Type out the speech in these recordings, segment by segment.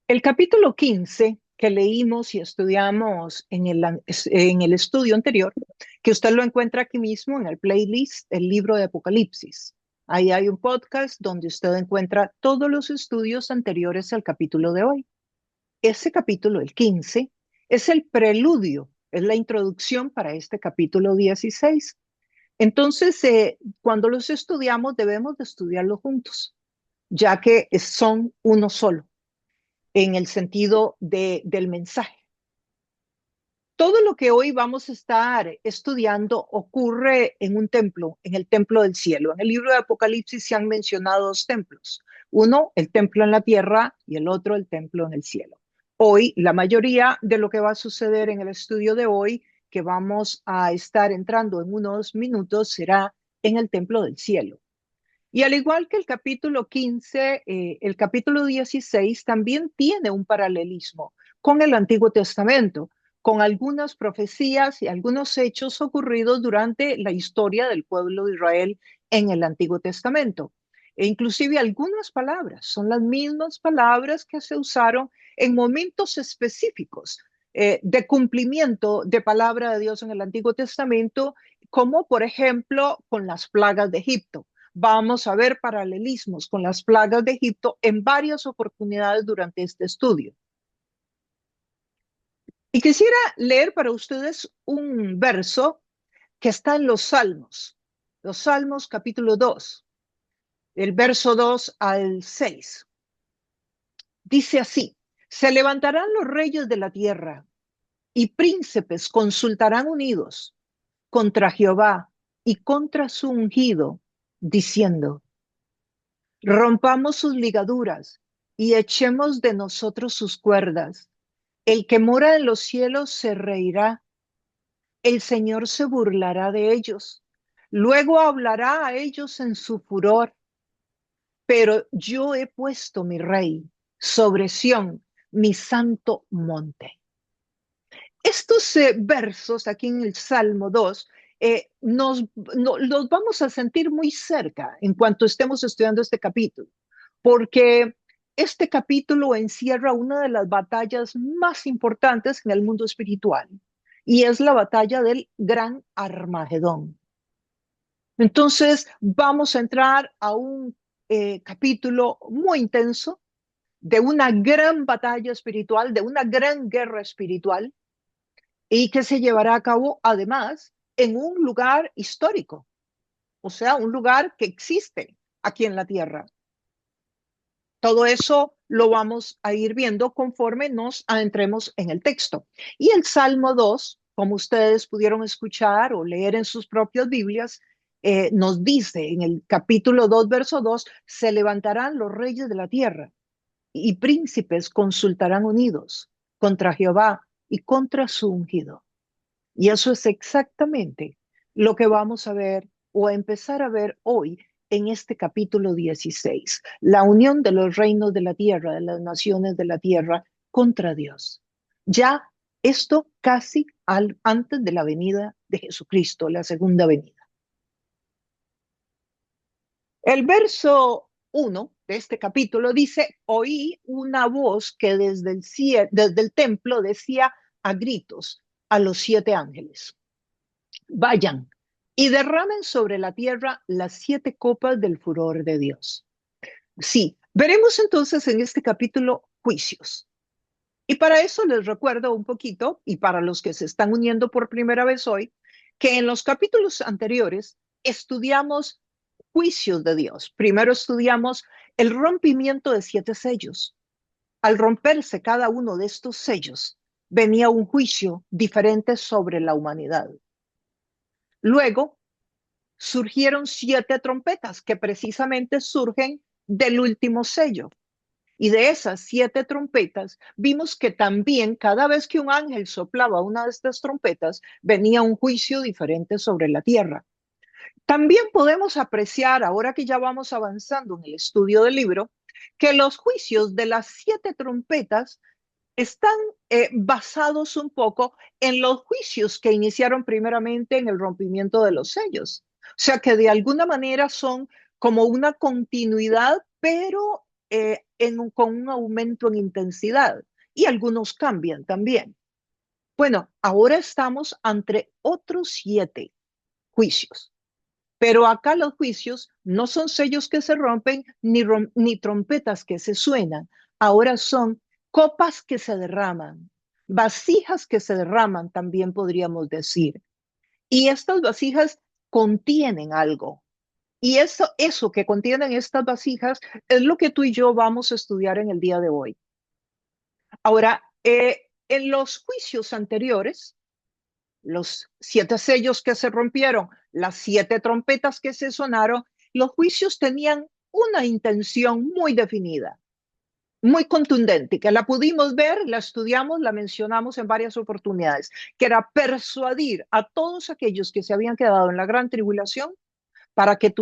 El capítulo 15 que leímos y estudiamos en el estudio anterior, que usted lo encuentra aquí mismo en el playlist, el libro de Apocalipsis. Ahí hay un podcast donde usted encuentra todos los estudios anteriores al capítulo de hoy. Ese capítulo, el 15, es el preludio, es la introducción para este capítulo 16. Entonces, cuando los estudiamos, debemos de estudiarlos juntos, ya que son uno solo en el sentido del mensaje. Todo lo que hoy vamos a estar estudiando ocurre en un templo, en el templo del cielo. En el libro de Apocalipsis se han mencionado dos templos. Uno, el templo en la tierra y el otro, el templo en el cielo. Hoy, la mayoría de lo que va a suceder en el estudio de hoy, que vamos a estar entrando en unos minutos, será en el templo del cielo. Y al igual que el capítulo 15, el capítulo 16 también tiene un paralelismo con el Antiguo Testamento, con algunas profecías y algunos hechos ocurridos durante la historia del pueblo de Israel en el Antiguo Testamento. E inclusive algunas palabras son las mismas palabras que se usaron en momentos específicos de cumplimiento de palabra de Dios en el Antiguo Testamento, como por ejemplo con las plagas de Egipto. Vamos a ver paralelismos con las plagas de Egipto en varias oportunidades durante este estudio. Y quisiera leer para ustedes un verso que está en los Salmos capítulo 2, del verso 2 al 6. Dice así: se levantarán los reyes de la tierra y príncipes consultarán unidos contra Jehová y contra su ungido, diciendo: rompamos sus ligaduras y echemos de nosotros sus cuerdas. El que mora en los cielos se reirá, el Señor se burlará de ellos. Luego hablará a ellos en su furor. Pero yo he puesto mi rey sobre Sión, mi santo monte. Estos versos aquí en el Salmo 2 los vamos a sentir muy cerca en cuanto estemos estudiando este capítulo, porque este capítulo encierra una de las batallas más importantes en el mundo espiritual, y es la batalla del Gran Armagedón. Entonces vamos a entrar a un capítulo muy intenso de una gran batalla espiritual, de una gran guerra espiritual, y que se llevará a cabo además en un lugar histórico, o sea, un lugar que existe aquí en la tierra. Todo eso lo vamos a ir viendo conforme nos adentremos en el texto. Y el Salmo 2, como ustedes pudieron escuchar o leer en sus propias Biblias, nos dice en el capítulo 2, verso 2, se levantarán los reyes de la tierra y príncipes consultarán unidos contra Jehová y contra su ungido. Y eso es exactamente lo que vamos a ver o a empezar a ver hoy en este capítulo 16, la unión de los reinos de la tierra, de las naciones de la tierra contra Dios. Ya esto casi antes de la venida de Jesucristo, la segunda venida. El verso 1 de este capítulo dice: oí una voz que desde el templo decía a gritos a los 7 ángeles: vayan y derramen sobre la tierra las 7 copas del furor de Dios. Sí, veremos entonces en este capítulo juicios. Y para eso les recuerdo un poquito, y para los que se están uniendo por primera vez hoy, que en los capítulos anteriores estudiamos juicios de Dios. Primero estudiamos el rompimiento de 7 sellos. Al romperse cada uno de estos sellos, venía un juicio diferente sobre la humanidad. Luego surgieron 7 trompetas que precisamente surgen del último sello. Y de esas 7 trompetas, vimos que también cada vez que un ángel soplaba una de estas trompetas, venía un juicio diferente sobre la tierra. También podemos apreciar, ahora que ya vamos avanzando en el estudio del libro, que los juicios de las 7 trompetas están basados un poco en los juicios que iniciaron primeramente en el rompimiento de los sellos. O sea que de alguna manera son como una continuidad, pero con un aumento en intensidad y algunos cambian también. Bueno, ahora estamos ante otros 7 juicios. Pero acá los juicios no son sellos que se rompen ni trompetas que se suenan. Ahora son copas que se derraman, vasijas que se derraman, también podríamos decir. Y estas vasijas contienen algo. Y eso que contienen estas vasijas es lo que tú y yo vamos a estudiar en el día de hoy. Ahora, en los juicios anteriores, los 7 sellos que se rompieron, las 7 trompetas que se sonaron, los juicios tenían una intención muy definida, muy contundente, que la pudimos ver, la estudiamos, la mencionamos en varias oportunidades, que era persuadir a todos aquellos que se habían quedado en la gran tribulación para que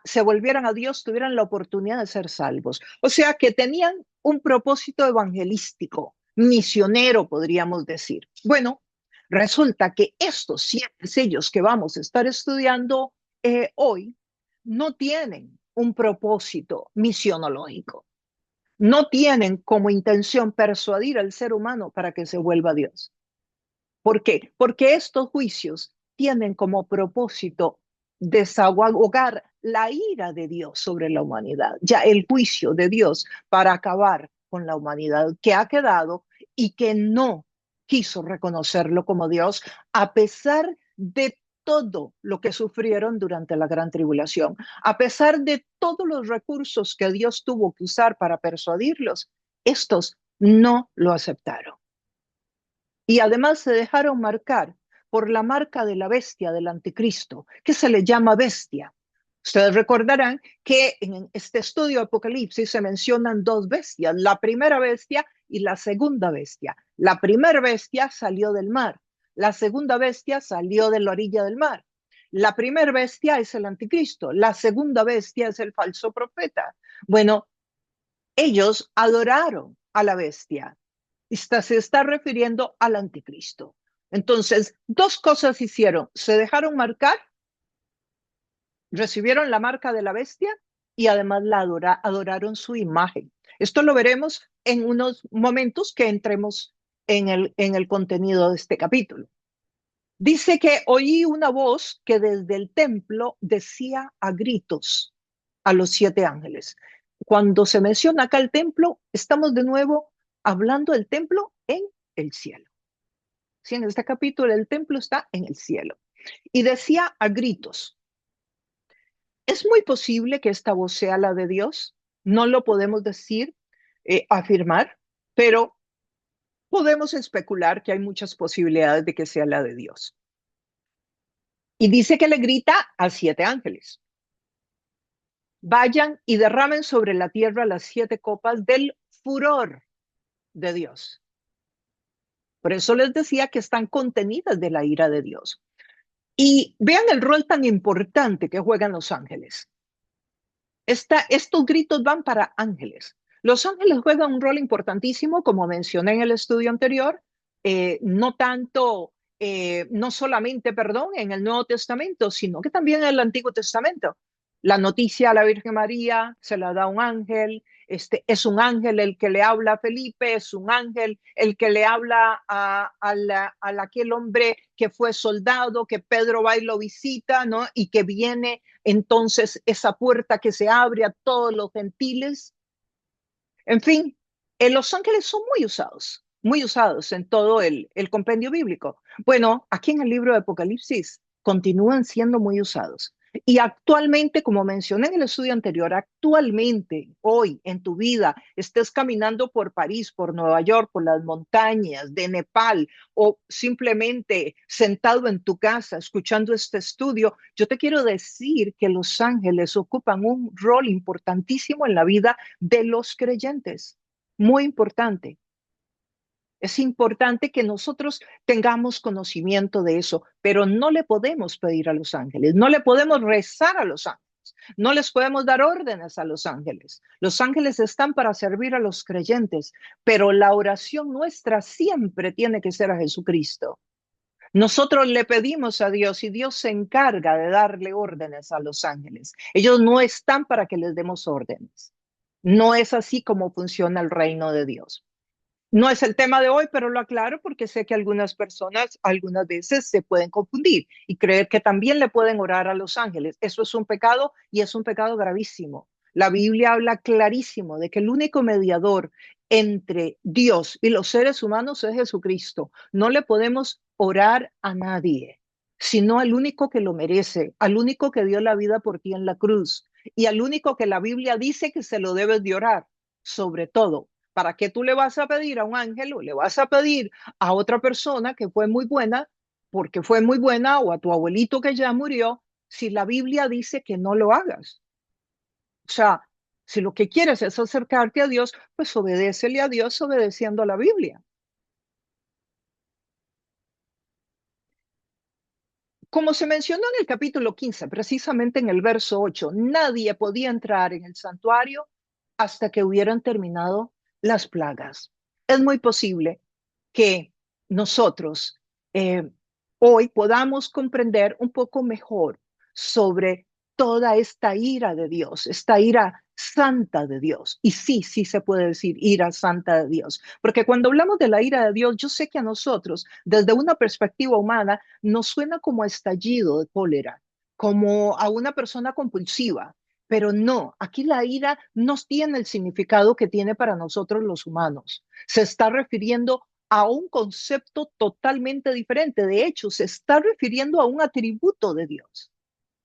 se volvieran a Dios, tuvieran la oportunidad de ser salvos. O sea, que tenían un propósito evangelístico, misionero, podríamos decir. Bueno, resulta que estos 7 sellos que vamos a estar estudiando hoy no tienen un propósito misionológico. No tienen como intención persuadir al ser humano para que se vuelva a Dios. ¿Por qué? Porque estos juicios tienen como propósito desahogar la ira de Dios sobre la humanidad, ya el juicio de Dios para acabar con la humanidad que ha quedado y que no quiso reconocerlo como Dios a pesar de todo lo que sufrieron durante la gran tribulación, a pesar de todos los recursos que Dios tuvo que usar para persuadirlos, estos no lo aceptaron. Y además se dejaron marcar por la marca de la bestia del anticristo, que se le llama bestia. Ustedes recordarán que en este estudio de Apocalipsis se mencionan 2 bestias, la primera bestia y la segunda bestia. La primera bestia salió del mar, la segunda bestia salió de la orilla del mar. La primera bestia es el anticristo, la segunda bestia es el falso profeta. Bueno, ellos adoraron a la bestia. Se está refiriendo al anticristo. Entonces, 2 cosas hicieron. Se dejaron marcar, recibieron la marca de la bestia y además adoraron su imagen. Esto lo veremos en unos momentos que entremos en el contenido de este capítulo. Dice que oí una voz que desde el templo decía a gritos a los 7 ángeles. Cuando se menciona acá el templo, estamos de nuevo hablando del templo en el cielo. Sí, en este capítulo el templo está en el cielo. Y decía a gritos, es muy posible que esta voz sea la de Dios. No lo podemos decir, afirmar, pero podemos especular que hay muchas posibilidades de que sea la de Dios. Y dice que le grita a 7 ángeles. Vayan y derramen sobre la tierra las 7 copas del furor de Dios. Por eso les decía que están contenidas de la ira de Dios. Y vean el rol tan importante que juegan los ángeles. Estos gritos van para ángeles. Los ángeles juegan un rol importantísimo, como mencioné en el estudio anterior, no tanto, no solamente, perdón, en el Nuevo Testamento, sino que también en el Antiguo Testamento. La noticia a la Virgen María se la da un ángel, es un ángel el que le habla a Felipe, es un ángel el que le habla a aquel hombre que fue soldado, que Pedro va y lo visita, ¿no? Y que viene entonces esa puerta que se abre a todos los gentiles. En fin, los ángeles son muy usados en todo el compendio bíblico. Bueno, aquí en el libro de Apocalipsis continúan siendo muy usados. Y actualmente, como mencioné en el estudio anterior, actualmente, hoy en tu vida, estés caminando por París, por Nueva York, por las montañas de Nepal o simplemente sentado en tu casa escuchando este estudio, yo te quiero decir que los ángeles ocupan un rol importantísimo en la vida de los creyentes. Muy importante. Es importante que nosotros tengamos conocimiento de eso, pero no le podemos pedir a los ángeles, no le podemos rezar a los ángeles, no les podemos dar órdenes a los ángeles. Los ángeles están para servir a los creyentes, pero la oración nuestra siempre tiene que ser a Jesucristo. Nosotros le pedimos a Dios y Dios se encarga de darle órdenes a los ángeles. Ellos no están para que les demos órdenes. No es así como funciona el reino de Dios. No es el tema de hoy, pero lo aclaro porque sé que algunas personas algunas veces se pueden confundir y creer que también le pueden orar a los ángeles. Eso es un pecado y es un pecado gravísimo. La Biblia habla clarísimo de que el único mediador entre Dios y los seres humanos es Jesucristo. No le podemos orar a nadie, sino al único que lo merece, al único que dio la vida por ti en la cruz y al único que la Biblia dice que se lo debes de orar, sobre todo. ¿Para qué tú le vas a pedir a un ángel o le vas a pedir a otra persona que fue muy buena, porque fue muy buena, o a tu abuelito que ya murió, si la Biblia dice que no lo hagas? O sea, si lo que quieres es acercarte a Dios, pues obedécele a Dios obedeciendo a la Biblia. Como se mencionó en el capítulo 15, precisamente en el verso 8, nadie podía entrar en el santuario hasta que hubieran terminado las plagas. Es muy posible que nosotros eh, hoy podamos comprender un poco mejor sobre toda esta ira de Dios, esta ira santa de Dios. Y sí, sí se puede decir ira santa de Dios, porque cuando hablamos de la ira de Dios, yo sé que a nosotros, desde una perspectiva humana, nos suena como a estallido de cólera, como a una persona compulsiva. Pero no, aquí la ira no tiene el significado que tiene para nosotros los humanos. Se está refiriendo a un concepto totalmente diferente. De hecho, se está refiriendo a un atributo de Dios.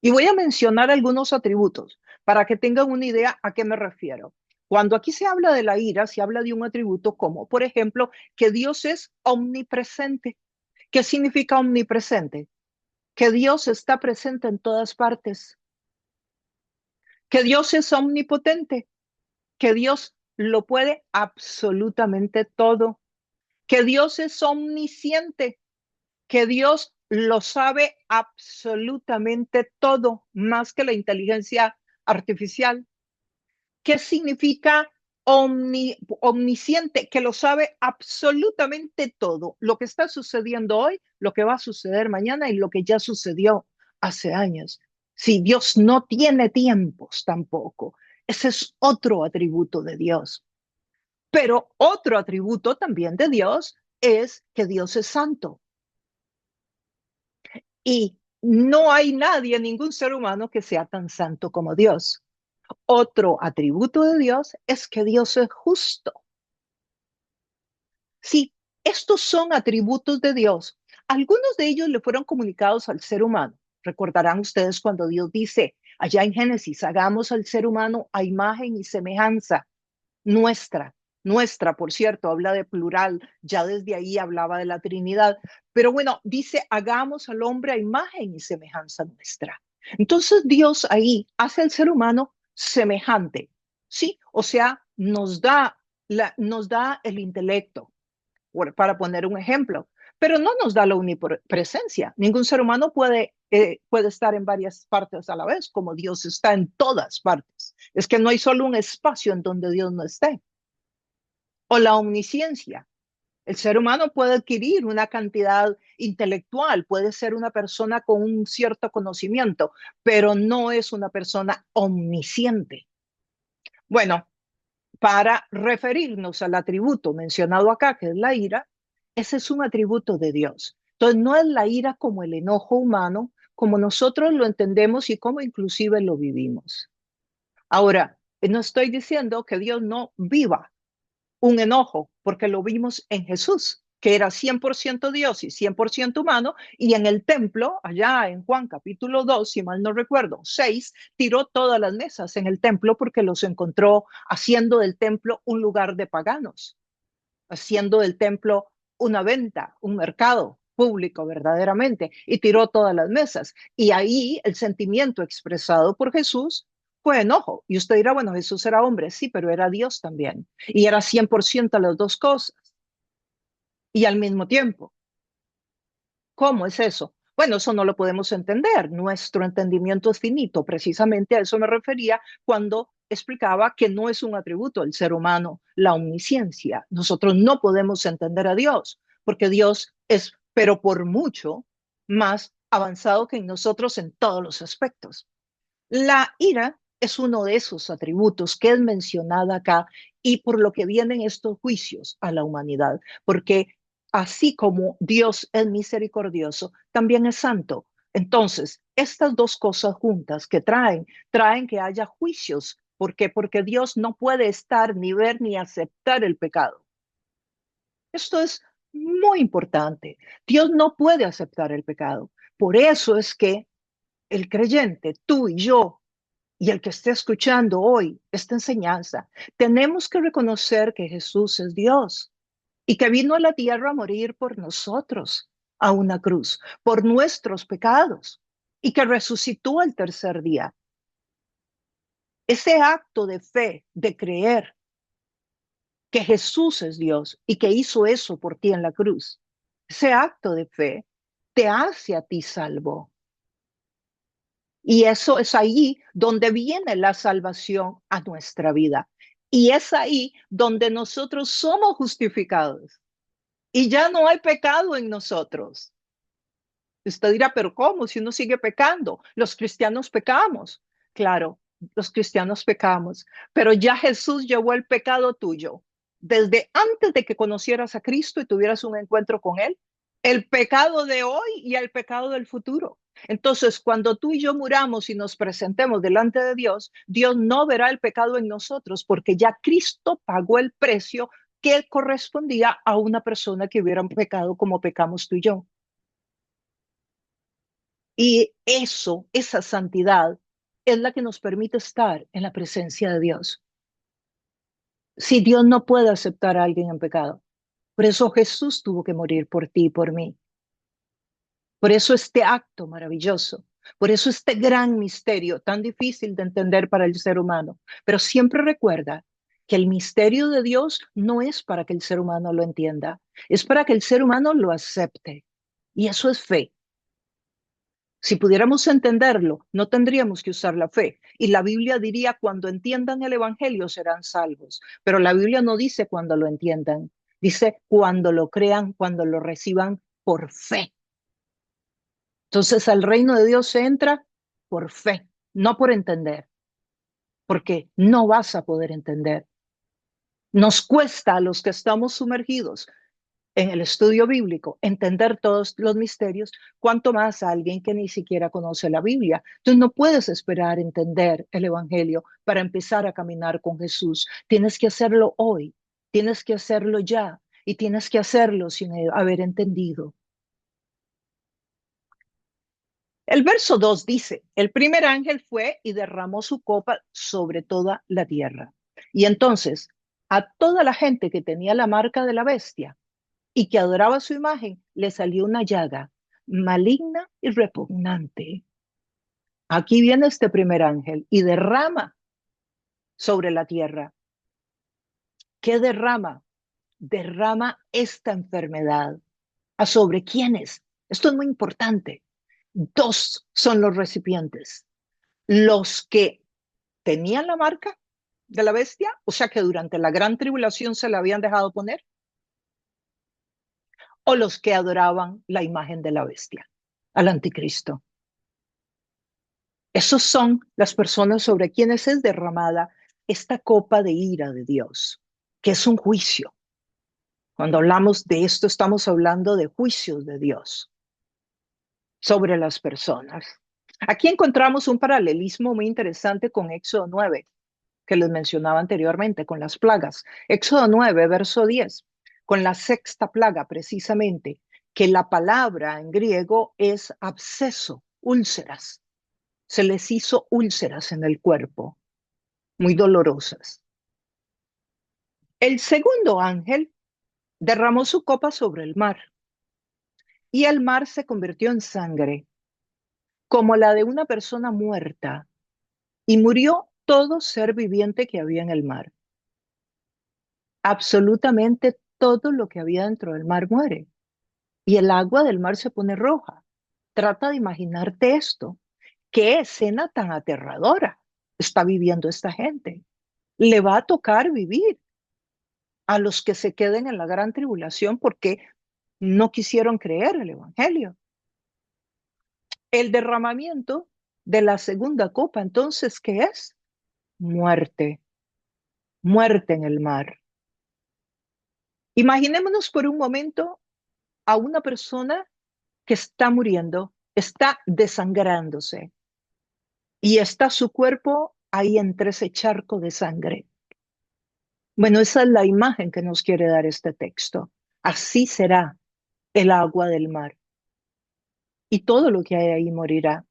Y voy a mencionar algunos atributos para que tengan una idea a qué me refiero. Cuando aquí se habla de la ira, se habla de un atributo como, por ejemplo, que Dios es omnipresente. ¿Qué significa omnipresente? Que Dios está presente en todas partes, que Dios es omnipotente, que Dios lo puede absolutamente todo, que Dios es omnisciente, que Dios lo sabe absolutamente todo, más que la inteligencia artificial. ¿Qué significa omnisciente? Que lo sabe absolutamente todo, lo que está sucediendo hoy, lo que va a suceder mañana y lo que ya sucedió hace años. Si Dios no tiene tiempos tampoco, ese es otro atributo de Dios. Pero otro atributo también de Dios es que Dios es santo. Y no hay nadie, ningún ser humano que sea tan santo como Dios. Otro atributo de Dios es que Dios es justo. Sí, estos son atributos de Dios. Algunos de ellos le fueron comunicados al ser humano. Recordarán ustedes cuando Dios dice allá en Génesis, hagamos al ser humano a imagen y semejanza nuestra. Nuestra, por cierto, habla de plural, ya desde ahí hablaba de la Trinidad, pero bueno, dice, hagamos al hombre a imagen y semejanza nuestra. Entonces Dios ahí hace al ser humano semejante, ¿sí? O sea, nos da el intelecto, para poner un ejemplo, pero no nos da la omnipresencia. Ningún ser humano puede estar en varias partes a la vez, como Dios está en todas partes. Es que no hay solo un espacio en donde Dios no esté. O la omnisciencia. El ser humano puede adquirir una cantidad intelectual, puede ser una persona con un cierto conocimiento, pero no es una persona omnisciente. Bueno, para referirnos al atributo mencionado acá, que es la ira, ese es un atributo de Dios. Entonces, no es la ira como el enojo humano, como nosotros lo entendemos y como inclusive lo vivimos. Ahora, no estoy diciendo que Dios no viva un enojo, porque lo vimos en Jesús, que era 100% Dios y 100% humano, y en el templo, allá en Juan capítulo 2, si mal no recuerdo, 6, tiró todas las mesas en el templo porque los encontró haciendo del templo un lugar de paganos, haciendo del templo una venta, un mercado público verdaderamente, y tiró todas las mesas. Y ahí el sentimiento expresado por Jesús fue enojo. Y usted dirá, bueno, Jesús era hombre, sí, pero era Dios también. Y era 100% las dos cosas. Y al mismo tiempo, ¿cómo es eso? Bueno, eso no lo podemos entender. Nuestro entendimiento es finito. Precisamente a eso me refería cuando explicaba que no es un atributo del ser humano la omnisciencia. Nosotros no podemos entender a Dios porque Dios es, pero por mucho, más avanzado que nosotros en todos los aspectos. La ira es uno de esos atributos que es mencionada acá y por lo que vienen estos juicios a la humanidad, porque así como Dios es misericordioso, también es santo. Entonces, estas dos cosas juntas que traen que haya juicios. ¿Por qué? Porque Dios no puede estar, ni ver, ni aceptar el pecado. Esto es muy importante. Dios no puede aceptar el pecado. Por eso es que el creyente, tú y yo, y el que esté escuchando hoy esta enseñanza, tenemos que reconocer que Jesús es Dios y que vino a la tierra a morir por nosotros a una cruz, por nuestros pecados, y que resucitó al tercer día. Ese acto de fe, de creer que Jesús es Dios y que hizo eso por ti en la cruz, ese acto de fe te hace a ti salvo. Y eso es ahí donde viene la salvación a nuestra vida. Y es ahí donde nosotros somos justificados. Y ya no hay pecado en nosotros. Usted dirá, pero ¿cómo? Si uno sigue pecando, los cristianos pecamos. Claro, los cristianos pecamos, pero ya Jesús llevó el pecado tuyo. Desde antes de que conocieras a Cristo y tuvieras un encuentro con Él, el pecado de hoy y el pecado del futuro. Entonces, cuando tú y yo muramos y nos presentemos delante de Dios, Dios no verá el pecado en nosotros porque ya Cristo pagó el precio que correspondía a una persona que hubiera pecado como pecamos tú y yo. Y eso, esa santidad, es la que nos permite estar en la presencia de Dios. Si Dios no puede aceptar a alguien en pecado, por eso Jesús tuvo que morir por ti y por mí. Por eso este acto maravilloso, por eso este gran misterio tan difícil de entender para el ser humano. Pero siempre recuerda que el misterio de Dios no es para que el ser humano lo entienda, es para que el ser humano lo acepte. Y eso es fe. Si pudiéramos entenderlo, no tendríamos que usar la fe. Y la Biblia diría, cuando entiendan el Evangelio serán salvos. Pero la Biblia no dice cuando lo entiendan. Dice cuando lo crean, cuando lo reciban por fe. Entonces al reino de Dios se entra por fe, no por entender. Porque no vas a poder entender. Nos cuesta a los que estamos sumergidos en el estudio bíblico, entender todos los misterios, cuanto más a alguien que ni siquiera conoce la Biblia. Entonces no puedes esperar entender el Evangelio para empezar a caminar con Jesús. Tienes que hacerlo hoy, tienes que hacerlo ya y tienes que hacerlo sin haber entendido. El verso 2 dice, el primer ángel fue y derramó su copa sobre toda la tierra. Y entonces a toda la gente que tenía la marca de la bestia y que adoraba su imagen, le salió una llaga maligna y repugnante. Aquí viene este primer ángel y derrama sobre la tierra. ¿Qué derrama? Derrama esta enfermedad. ¿A sobre quiénes? Esto es muy importante. Dos son los recipientes. Los que tenían la marca de la bestia, o sea que durante la gran tribulación se la habían dejado poner, o los que adoraban la imagen de la bestia, al anticristo. Esos son las personas sobre quienes es derramada esta copa de ira de Dios, que es un juicio. Cuando hablamos de esto, estamos hablando de juicios de Dios sobre las personas. Aquí encontramos un paralelismo muy interesante con Éxodo 9, que les mencionaba anteriormente, con las plagas. Éxodo 9, verso 10, con la sexta plaga precisamente, que la palabra en griego es absceso, úlceras. Se les hizo úlceras en el cuerpo, muy dolorosas. El segundo ángel derramó su copa sobre el mar, y el mar se convirtió en sangre, como la de una persona muerta, y murió todo ser viviente que había en el mar. Absolutamente todo lo que había dentro del mar muere, y el agua del mar se pone roja. Trata de imaginarte esto. ¿Qué escena tan aterradora está viviendo esta gente? Le va a tocar vivir a los que se queden en la gran tribulación porque no quisieron creer el Evangelio. El derramamiento de la segunda copa, entonces, ¿qué es? muerte, muerte en el mar. Imaginémonos por un momento a una persona que está muriendo, está desangrándose y está su cuerpo ahí entre ese charco de sangre. Bueno, esa es la imagen que nos quiere dar este texto. Así será el agua del mar y todo lo que hay ahí morirá.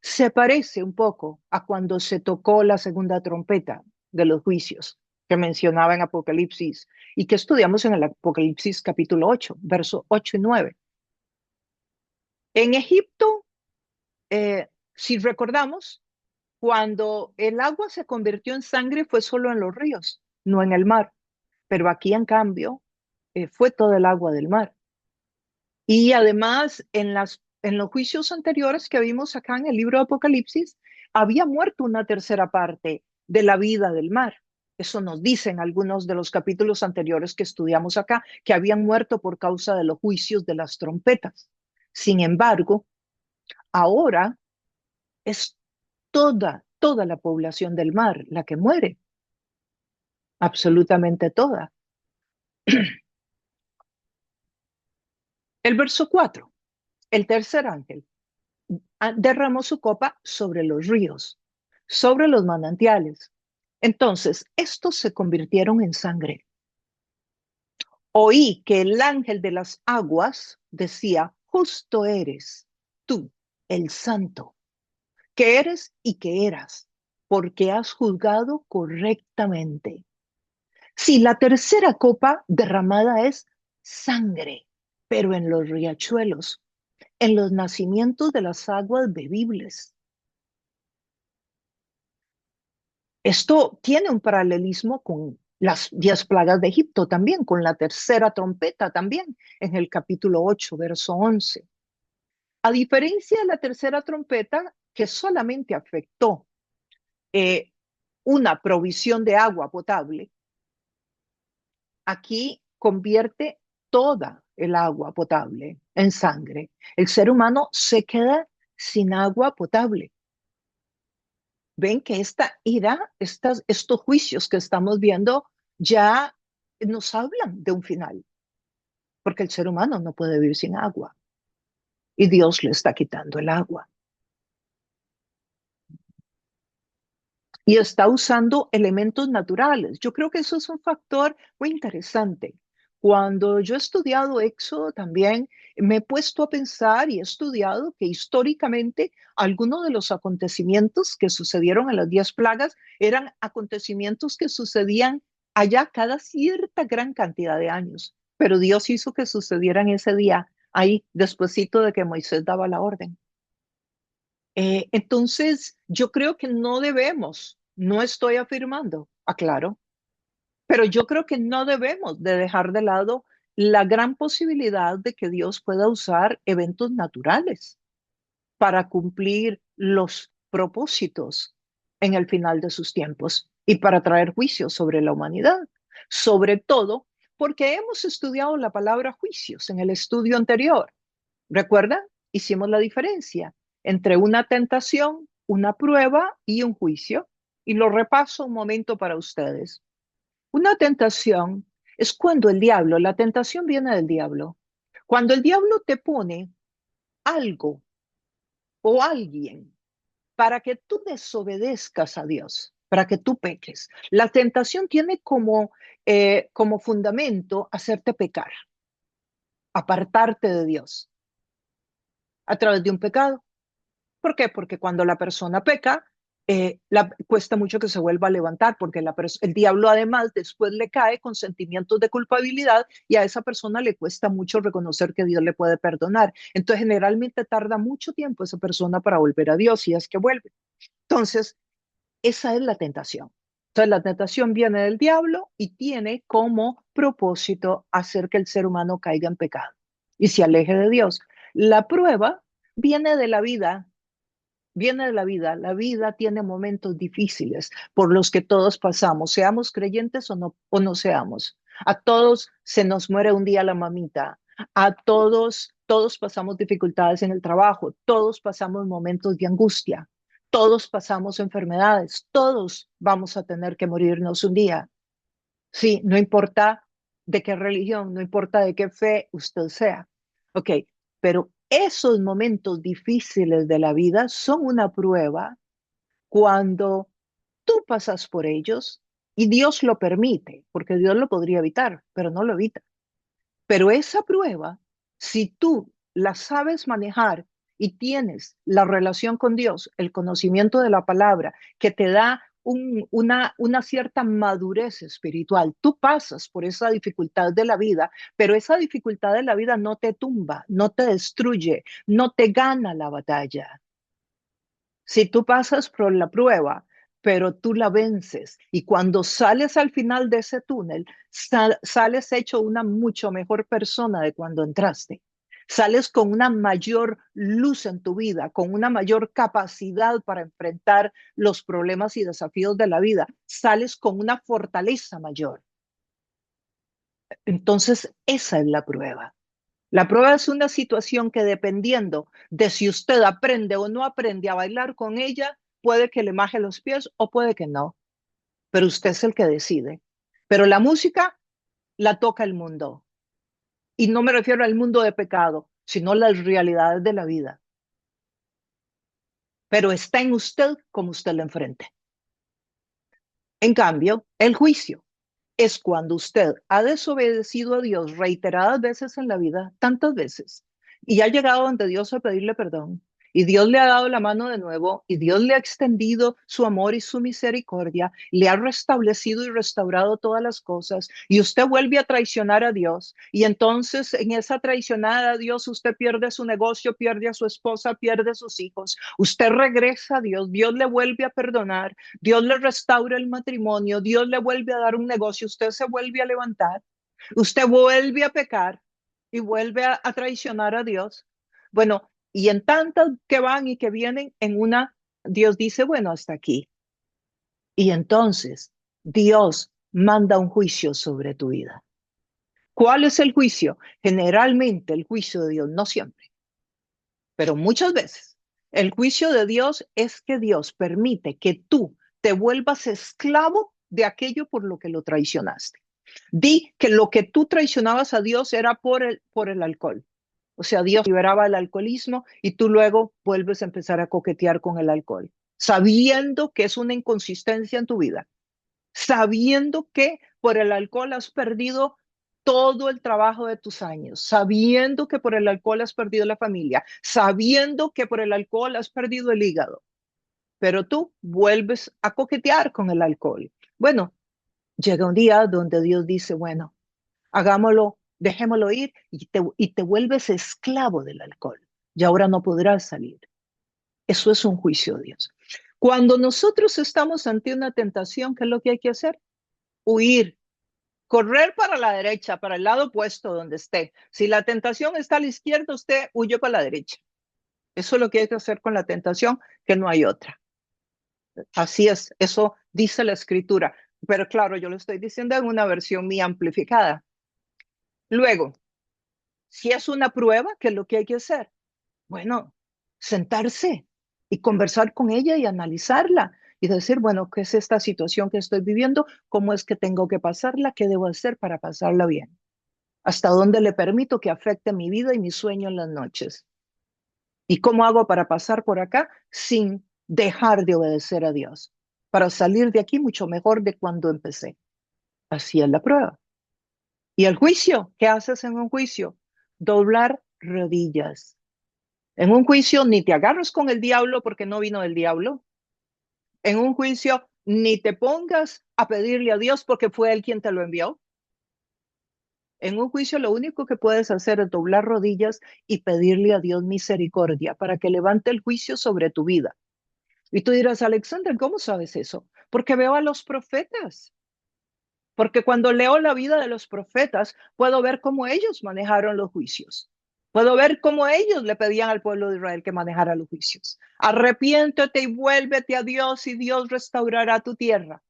Se parece un poco a cuando se tocó la segunda trompeta de los juicios que mencionaba en Apocalipsis y que estudiamos en el Apocalipsis capítulo 8, versos 8 y 9. En Egipto, si recordamos, cuando el agua se convirtió en sangre fue solo en los ríos, no en el mar. Pero aquí, en cambio, fue todo el agua del mar. Y además, en los juicios anteriores que vimos acá en el libro de Apocalipsis, había muerto una tercera parte de la vida del mar. Eso nos dicen algunos de los capítulos anteriores que estudiamos acá, que habían muerto por causa de los juicios de las trompetas. Sin embargo, ahora es toda la población del mar la que muere, absolutamente toda. El verso 4, el tercer ángel derramó su copa sobre los ríos, sobre los manantiales. Entonces, estos se convirtieron en sangre. Oí que el ángel de las aguas decía, justo eres tú, el santo, que eres y que eras, porque has juzgado correctamente. Si la tercera copa derramada es sangre, pero en los riachuelos, en los nacimientos de las aguas bebibles. Esto tiene un paralelismo con las 10 plagas de Egipto también, con la tercera trompeta también, en el capítulo 8, verso 11. A diferencia de la tercera trompeta, que solamente afectó eh, una provisión de agua potable, aquí convierte toda el agua potable en sangre. El ser humano se queda sin agua potable. Ven que esta ira, estos juicios que estamos viendo ya nos hablan de un final, porque el ser humano no puede vivir sin agua y Dios le está quitando el agua. Y está usando elementos naturales. Yo creo que eso es un factor muy interesante. Cuando yo he estudiado Éxodo también, me he puesto a pensar y he estudiado que históricamente algunos de los acontecimientos que sucedieron en las 10 plagas eran acontecimientos que sucedían allá cada cierta gran cantidad de años. Pero Dios hizo que sucedieran ese día, ahí, despuesito de que Moisés daba la orden. Entonces, yo creo que no debemos, no estoy afirmando, aclaro, pero yo creo que no debemos de dejar de lado la gran posibilidad de que Dios pueda usar eventos naturales para cumplir los propósitos en el final de sus tiempos y para traer juicios sobre la humanidad. Sobre todo porque hemos estudiado la palabra juicios en el estudio anterior. ¿Recuerdan? Hicimos la diferencia entre una tentación, una prueba y un juicio. Y lo repaso un momento para ustedes. Una tentación es cuando la tentación viene del diablo. Cuando el diablo te pone algo o alguien para que tú desobedezcas a Dios, para que tú peques. La tentación tiene como fundamento hacerte pecar, apartarte de Dios a través de un pecado. ¿Por qué? Porque cuando la persona peca, cuesta mucho que se vuelva a levantar, porque el diablo además después le cae con sentimientos de culpabilidad y a esa persona le cuesta mucho reconocer que Dios le puede perdonar. Entonces generalmente tarda mucho tiempo esa persona para volver a Dios y es que vuelve. Entonces, esa es la tentación. Entonces, la tentación viene del diablo y tiene como propósito hacer que el ser humano caiga en pecado y se aleje de Dios. La prueba viene de la vida. Viene de la vida. La vida tiene momentos difíciles por los que todos pasamos, seamos creyentes o no seamos. A todos se nos muere un día la mamita. A todos pasamos dificultades en el trabajo. Todos pasamos momentos de angustia. Todos pasamos enfermedades, todos vamos a tener que morirnos un día. Sí, no importa de qué religión, no importa de qué fe usted sea. Ok, pero esos momentos difíciles de la vida son una prueba cuando tú pasas por ellos y Dios lo permite, porque Dios lo podría evitar, pero no lo evita. Pero esa prueba, si tú la sabes manejar y tienes la relación con Dios, el conocimiento de la palabra, que te da una cierta madurez espiritual, tú pasas por esa dificultad de la vida, pero esa dificultad de la vida no te tumba, no te destruye, no te gana la batalla. Si tú pasas por la prueba, pero tú la vences y cuando sales al final de ese túnel, sales hecho una mucho mejor persona de cuando entraste. Sales con una mayor luz en tu vida, con una mayor capacidad para enfrentar los problemas y desafíos de la vida. Sales con una fortaleza mayor. Entonces, esa es la prueba. La prueba es una situación que dependiendo de si usted aprende o no aprende a bailar con ella, puede que le maje los pies o puede que no, pero usted es el que decide. Pero la música la toca el mundo. Y no me refiero al mundo de pecado, sino las realidades de la vida. Pero está en usted como usted lo enfrente. En cambio, el juicio es cuando usted ha desobedecido a Dios reiteradas veces en la vida, tantas veces, y ha llegado ante Dios a pedirle perdón, y Dios le ha dado la mano de nuevo, y Dios le ha extendido su amor y su misericordia, le ha restablecido y restaurado todas las cosas, y usted vuelve a traicionar a Dios, y entonces en esa traicionada a Dios usted pierde su negocio, pierde a su esposa, pierde a sus hijos, usted regresa a Dios, Dios le vuelve a perdonar, Dios le restaura el matrimonio, Dios le vuelve a dar un negocio, usted se vuelve a levantar, usted vuelve a pecar y vuelve a traicionar a Dios. Bueno, y en tantas que van y que vienen, en una, Dios dice, bueno, hasta aquí. Y entonces Dios manda un juicio sobre tu vida. ¿Cuál es el juicio? Generalmente el juicio de Dios, no siempre, pero muchas veces. El juicio de Dios es que Dios permite que tú te vuelvas esclavo de aquello por lo que lo traicionaste. Di que lo que tú traicionabas a Dios era por el alcohol. O sea, Dios liberaba el alcoholismo y tú luego vuelves a empezar a coquetear con el alcohol, sabiendo que es una inconsistencia en tu vida, sabiendo que por el alcohol has perdido todo el trabajo de tus años, sabiendo que por el alcohol has perdido la familia, sabiendo que por el alcohol has perdido el hígado, pero tú vuelves a coquetear con el alcohol. Bueno, llega un día donde Dios dice, bueno, hagámoslo, dejémoslo ir y te vuelves esclavo del alcohol y ahora no podrás salir. Eso es un juicio de Dios. Cuando nosotros estamos ante una tentación, ¿qué es lo que hay que hacer? Huir, correr para la derecha, para el lado opuesto donde esté. Si la tentación está a la izquierda, usted huye para la derecha. Eso es lo que hay que hacer con la tentación, que no hay otra. Así es, eso dice la escritura. Pero claro, yo lo estoy diciendo en una versión muy amplificada. Luego, si es una prueba, ¿qué es lo que hay que hacer? Bueno, sentarse y conversar con ella y analizarla y decir, bueno, ¿qué es esta situación que estoy viviendo? ¿Cómo es que tengo que pasarla? ¿Qué debo hacer para pasarla bien? ¿Hasta dónde le permito que afecte mi vida y mi sueño en las noches? ¿Y cómo hago para pasar por acá sin dejar de obedecer a Dios? Para salir de aquí mucho mejor de cuando empecé. Así es la prueba. ¿Y el juicio? ¿Qué haces en un juicio? Doblar rodillas. En un juicio ni te agarras con el diablo porque no vino del diablo. En un juicio ni te pongas a pedirle a Dios porque fue Él quien te lo envió. En un juicio lo único que puedes hacer es doblar rodillas y pedirle a Dios misericordia para que levante el juicio sobre tu vida. Y tú dirás, Alexander, ¿cómo sabes eso? Porque veo a los profetas. Porque cuando leo la vida de los profetas, puedo ver cómo ellos manejaron los juicios. Puedo ver cómo ellos le pedían al pueblo de Israel que manejara los juicios. Arrepiéntete y vuélvete a Dios y Dios restaurará tu tierra.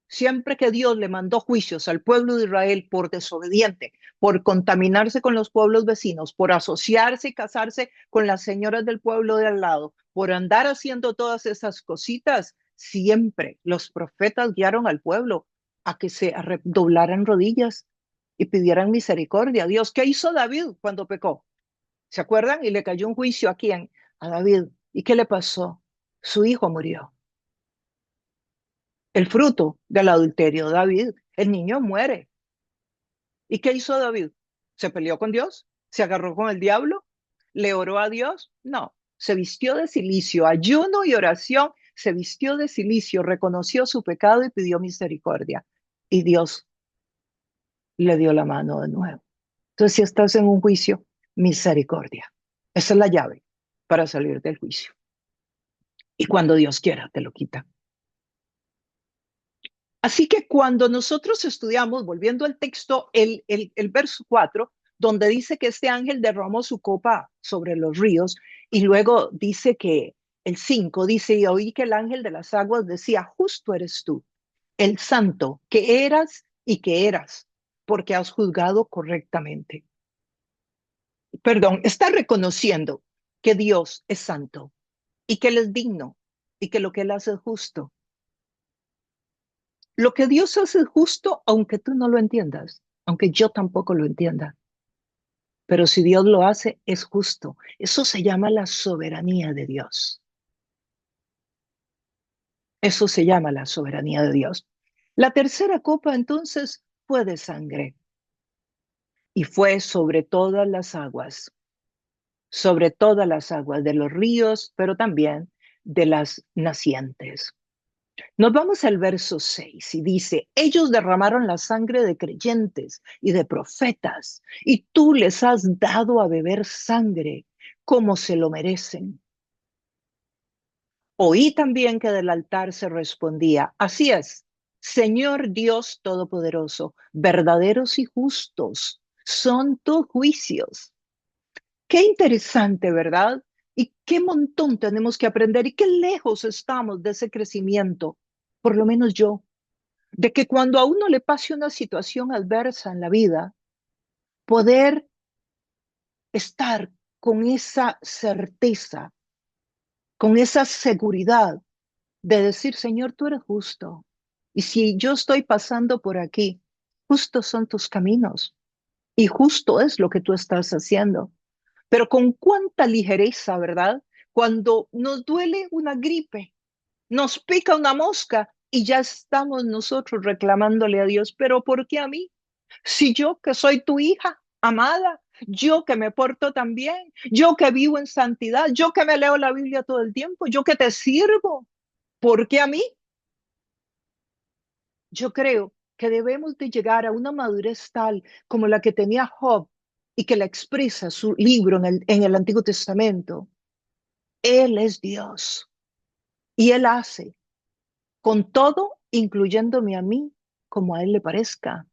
Siempre que Dios le mandó juicios al pueblo de Israel por desobediente, por contaminarse con los pueblos vecinos, por asociarse y casarse con las señoras del pueblo de al lado, por andar haciendo todas esas cositas, siempre los profetas guiaron al pueblo a que se doblaran rodillas y pidieran misericordia a Dios. ¿Qué hizo David cuando pecó? ¿Se acuerdan? Y le cayó un juicio a quién, a David. ¿Y qué le pasó? Su hijo murió. El fruto del adulterio, David, el niño muere. ¿Y qué hizo David? ¿Se peleó con Dios? ¿Se agarró con el diablo? ¿Le oró a Dios? No, se vistió de cilicio, ayuno y oración, se vistió de cilicio, reconoció su pecado y pidió misericordia. Y Dios le dio la mano de nuevo. Entonces, si estás en un juicio, misericordia. Esa es la llave para salir del juicio. Y cuando Dios quiera, te lo quita. Así que cuando nosotros estudiamos, volviendo al texto, el verso 4, donde dice que este ángel derramó su copa sobre los ríos, y luego dice que el 5 dice, y oí que el ángel de las aguas decía, justo eres tú, el santo que eras y que eras, porque has juzgado correctamente. Perdón, está reconociendo que Dios es santo y que Él es digno y que lo que Él hace es justo. Lo que Dios hace es justo, aunque tú no lo entiendas, aunque yo tampoco lo entienda. Pero si Dios lo hace, es justo. Eso se llama la soberanía de Dios. Eso se llama la soberanía de Dios. La tercera copa entonces fue de sangre y fue sobre todas las aguas de los ríos, pero también de las nacientes. Nos vamos al verso 6 y dice, ellos derramaron la sangre de creyentes y de profetas, y tú les has dado a beber sangre como se lo merecen. Oí también que del altar se respondía, así es, Señor Dios Todopoderoso, verdaderos y justos son tus juicios. Qué interesante, ¿verdad? Y qué montón tenemos que aprender y qué lejos estamos de ese crecimiento, por lo menos yo, de que cuando a uno le pase una situación adversa en la vida, poder estar con esa certeza, con esa seguridad de decir, Señor, tú eres justo. Y si yo estoy pasando por aquí, justos son tus caminos y justo es lo que tú estás haciendo. Pero con cuánta ligereza, ¿verdad? Cuando nos duele una gripe, nos pica una mosca y ya estamos nosotros reclamándole a Dios, pero ¿por qué a mí? Si yo que soy tu hija amada, yo que me porto tan bien, yo que vivo en santidad, yo que me leo la Biblia todo el tiempo, yo que te sirvo, ¿por qué a mí? Yo creo que debemos de llegar a una madurez tal como la que tenía Job y que la expresa su libro en el Antiguo Testamento. Él es Dios y Él hace con todo, incluyéndome a mí, como a Él le parezca.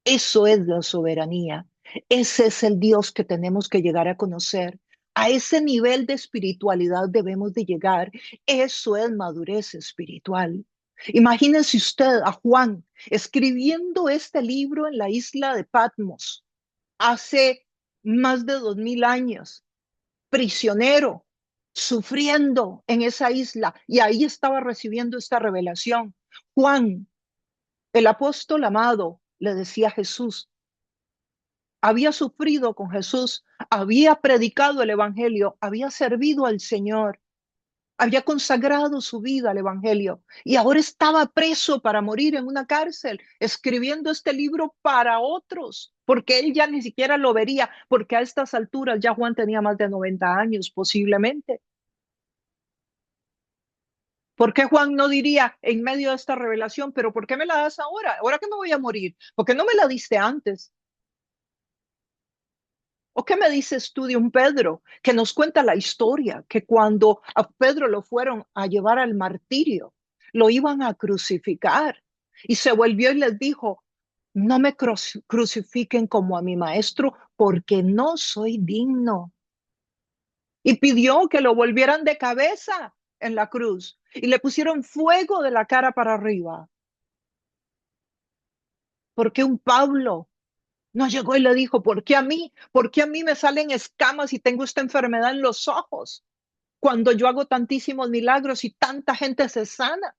Eso es la soberanía. Ese es el Dios que tenemos que llegar a conocer. A ese nivel de espiritualidad debemos de llegar. Eso es madurez espiritual. Imagínense usted a Juan escribiendo este libro en la isla de Patmos hace más de 2000 años, prisionero, sufriendo en esa isla y ahí estaba recibiendo esta revelación. Juan, el apóstol amado, le decía a Jesús, había sufrido con Jesús, había predicado el Evangelio, había servido al Señor, había consagrado su vida al Evangelio y ahora estaba preso para morir en una cárcel, escribiendo este libro para otros, porque él ya ni siquiera lo vería, porque a estas alturas ya Juan tenía más de 90 años posiblemente. ¿Por qué Juan no diría en medio de esta revelación, pero por qué me la das ahora? ¿Ahora que me voy a morir? ¿Por qué no me la diste antes? ¿O qué me dices tú de un Pedro que nos cuenta la historia, que cuando a Pedro lo fueron a llevar al martirio, lo iban a crucificar y se volvió y les dijo, no me crucifiquen como a mi maestro porque no soy digno. Y pidió que lo volvieran de cabeza en la cruz y le pusieron fuego de la cara para arriba. Porque un Pablo No llegó y le dijo, ¿por qué a mí? ¿Por qué a mí me salen escamas y tengo esta enfermedad en los ojos? Cuando yo hago tantísimos milagros y tanta gente se sana.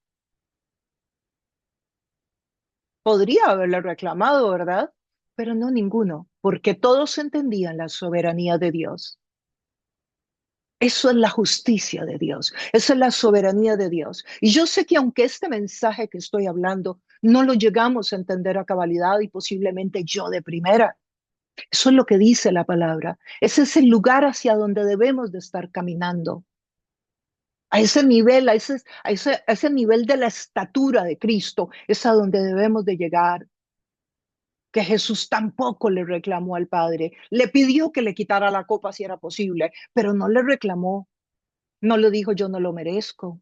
Podría haberle reclamado, ¿verdad? Pero no ninguno, porque todos entendían la soberanía de Dios. Eso es la justicia de Dios, esa es la soberanía de Dios. Y yo sé que aunque este mensaje que estoy hablando no lo llegamos a entender a cabalidad y posiblemente yo de primera, eso es lo que dice la palabra. Ese es el lugar hacia donde debemos de estar caminando. A ese nivel, a ese nivel de la estatura de Cristo, es a donde debemos de llegar. Que Jesús tampoco le reclamó al Padre. Le pidió que le quitara la copa si era posible, pero no le reclamó. No le dijo, yo no lo merezco.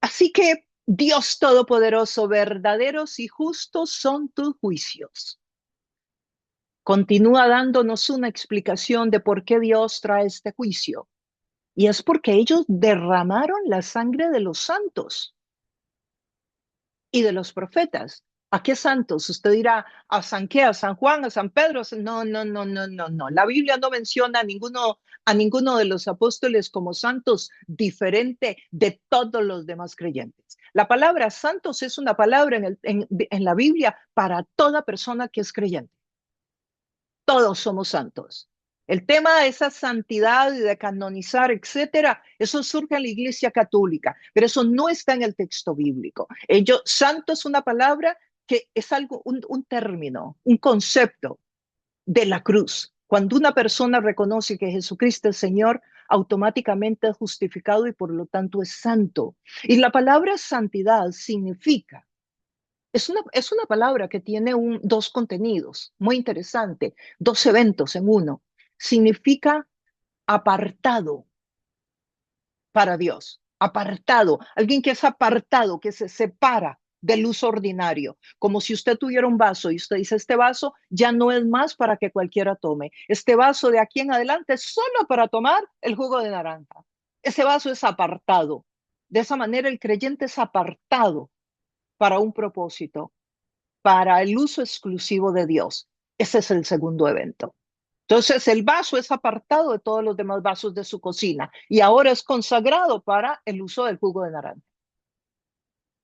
Así que, Dios Todopoderoso, verdaderos y justos son tus juicios. Continúa dándonos una explicación de por qué Dios trae este juicio. Y es porque ellos derramaron la sangre de los santos y de los profetas. ¿A qué santos? Usted dirá, ¿a San qué? ¿A San Juan? ¿A San Pedro? No, no, no, no, no, no. La Biblia no menciona a ninguno de los apóstoles como santos diferente de todos los demás creyentes. La palabra santos es una palabra en la Biblia para toda persona que es creyente. Todos somos santos. El tema de esa santidad y de canonizar, etcétera, eso surge en la Iglesia Católica, pero eso no está en el texto bíblico. Santo es una palabra que es algo, un término, un concepto de la cruz. Cuando una persona reconoce que Jesucristo es Señor, automáticamente es justificado y por lo tanto es santo. Y la palabra santidad significa es una palabra que tiene dos contenidos muy interesante, dos eventos en uno. Significa apartado para Dios, apartado, alguien que es apartado, que se separa del uso ordinario, como si usted tuviera un vaso y usted dice, este vaso ya no es más para que cualquiera tome, este vaso de aquí en adelante es solo para tomar el jugo de naranja. Ese vaso es apartado. De esa manera el creyente es apartado para un propósito, para el uso exclusivo de Dios. Ese es el segundo evento. Entonces el vaso es apartado de todos los demás vasos de su cocina y ahora es consagrado para el uso del jugo de naranja.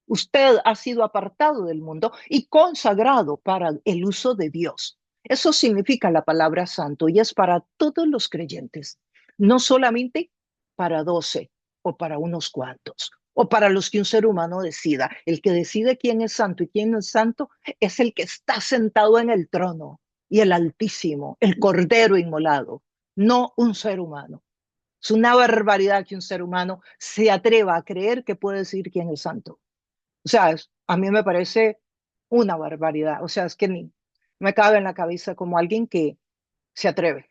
Usted ha sido apartado del mundo y consagrado para el uso de Dios. Eso significa la palabra santo y es para todos los creyentes, no solamente para 12 o para unos cuantos o para los que un ser humano decida. El que decide quién es santo y quién no es santo es el que está sentado en el trono y el Altísimo, el Cordero inmolado, no un ser humano. Es una barbaridad que un ser humano se atreva a creer que puede decir quién es santo. O sea, a mí me parece una barbaridad. O sea, es que ni me cabe en la cabeza como alguien que se atreve.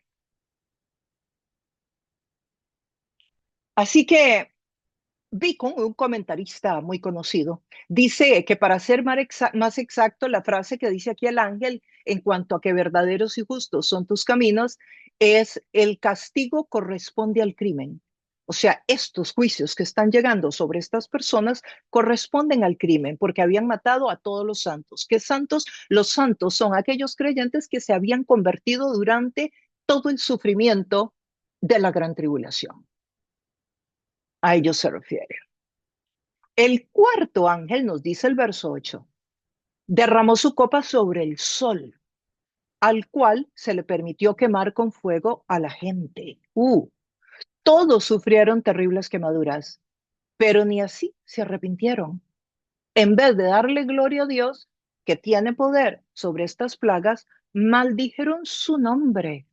Así que vi con un comentarista muy conocido, dice que para ser más exacto, la frase que dice aquí el ángel en cuanto a que verdaderos y justos son tus caminos, es el castigo corresponde al crimen. O sea, estos juicios que están llegando sobre estas personas corresponden al crimen porque habían matado a todos los santos. ¿Qué santos? Los santos son aquellos creyentes que se habían convertido durante todo el sufrimiento de la gran tribulación. A ellos se refiere. El cuarto ángel, nos dice el verso 8, derramó su copa sobre el sol, al cual se le permitió quemar con fuego a la gente. Todos sufrieron terribles quemaduras, pero ni así se arrepintieron. En vez de darle gloria a Dios, que tiene poder sobre estas plagas, maldijeron su nombre.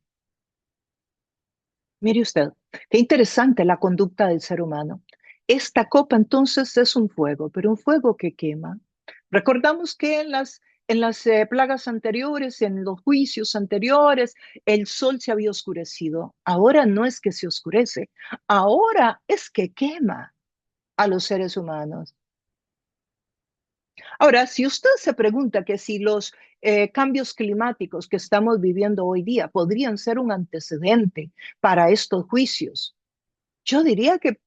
Mire usted, qué interesante la conducta del ser humano. Esta copa entonces es un fuego, pero un fuego que quema. Recordamos que en las plagas anteriores, en los juicios anteriores, el sol se había oscurecido. Ahora no es que se oscurece, ahora es que quema a los seres humanos. Ahora, si usted se pregunta que si los cambios climáticos que estamos viviendo hoy día podrían ser un antecedente para estos juicios, yo diría que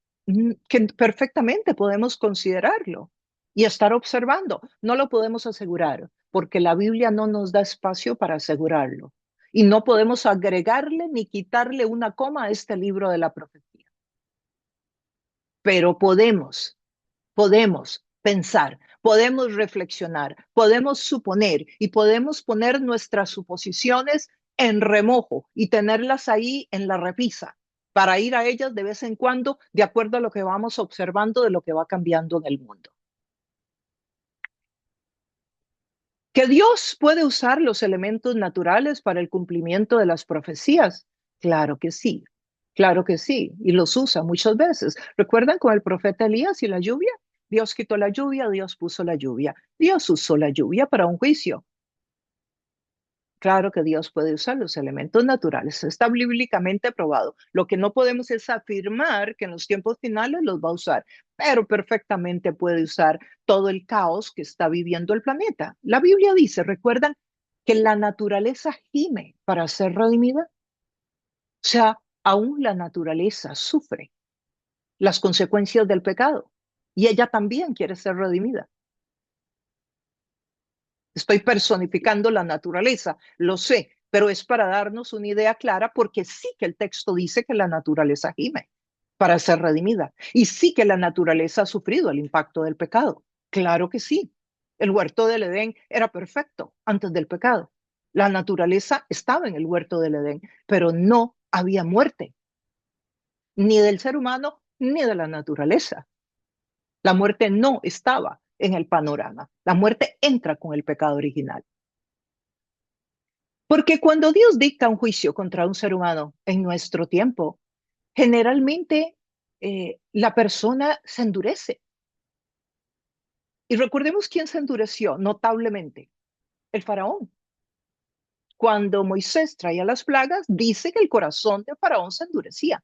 perfectamente podemos considerarlo. y estar observando. No lo podemos asegurar porque la Biblia no nos da espacio para asegurarlo. Y no podemos agregarle ni quitarle una coma a este libro de la profecía. Pero podemos pensar, podemos reflexionar, podemos suponer y podemos poner nuestras suposiciones en remojo y tenerlas ahí en la repisa para ir a ellas de vez en cuando de acuerdo a lo que vamos observando de lo que va cambiando en el mundo. ¿Que Dios puede usar los elementos naturales para el cumplimiento de las profecías? Claro que sí, y los usa muchas veces. ¿Recuerdan con el profeta Elías y la lluvia? Dios quitó la lluvia, Dios puso la lluvia. Dios usó la lluvia para un juicio. Claro que Dios puede usar los elementos naturales, está bíblicamente probado. Lo que no podemos es afirmar que en los tiempos finales los va a usar, pero perfectamente puede usar todo el caos que está viviendo el planeta. La Biblia dice, ¿recuerdan que la naturaleza gime para ser redimida? O sea, aún la naturaleza sufre las consecuencias del pecado y ella también quiere ser redimida. Estoy personificando la naturaleza, lo sé, pero es para darnos una idea clara porque sí que el texto dice que la naturaleza gime para ser redimida y sí que la naturaleza ha sufrido el impacto del pecado. Claro que sí. El huerto del Edén era perfecto antes del pecado. La naturaleza estaba en el huerto del Edén, pero no había muerte, ni del ser humano ni de la naturaleza. La muerte no estaba en el panorama. La muerte entra con el pecado original. Porque cuando Dios dicta un juicio contra un ser humano en nuestro tiempo, generalmente la persona se endurece. Y recordemos quién se endureció notablemente, el faraón. Cuando Moisés traía las plagas, dice que el corazón de faraón se endurecía.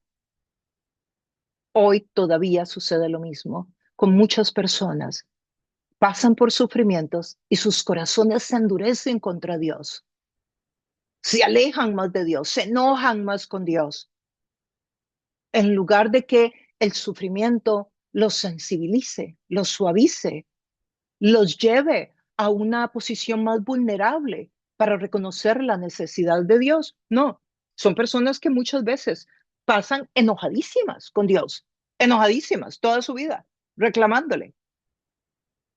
Hoy todavía sucede lo mismo con muchas personas. Pasan por sufrimientos y sus corazones se endurecen contra Dios. Se alejan más de Dios, se enojan más con Dios en lugar de que el sufrimiento los sensibilice, los suavice, los lleve a una posición más vulnerable para reconocer la necesidad de Dios. No, son personas que muchas veces pasan enojadísimas con Dios, enojadísimas toda su vida, reclamándole,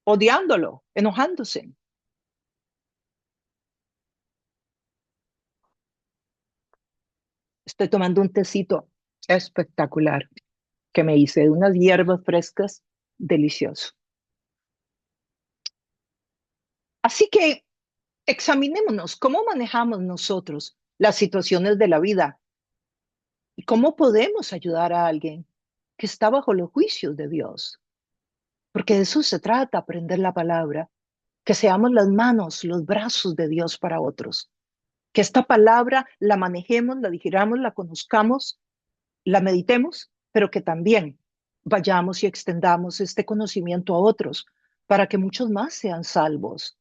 odiándolo, enojándose. Estoy tomando un tecito espectacular que me hice de unas hierbas frescas, delicioso. Así que examinémonos cómo manejamos nosotros las situaciones de la vida y cómo podemos ayudar a alguien que está bajo los juicios de Dios. Porque de eso se trata, aprender la palabra, que seamos las manos, los brazos de Dios para otros. Que esta palabra la manejemos, la digiramos, la conozcamos, la meditemos, pero que también vayamos y extendamos este conocimiento a otros para que muchos más sean salvos.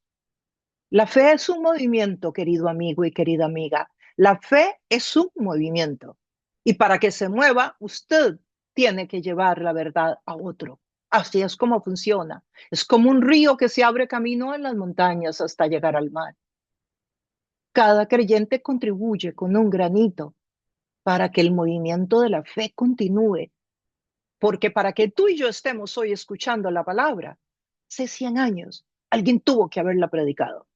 La fe es un movimiento, querido amigo y querida amiga. La fe es un movimiento. Y para que se mueva, usted tiene que llevar la verdad a otro. Así es como funciona. Es como un río que se abre camino en las montañas hasta llegar al mar. Cada creyente contribuye con un granito para que el movimiento de la fe continúe. Porque para que tú y yo estemos hoy escuchando la palabra, hace 100 años, alguien tuvo que haberla predicado.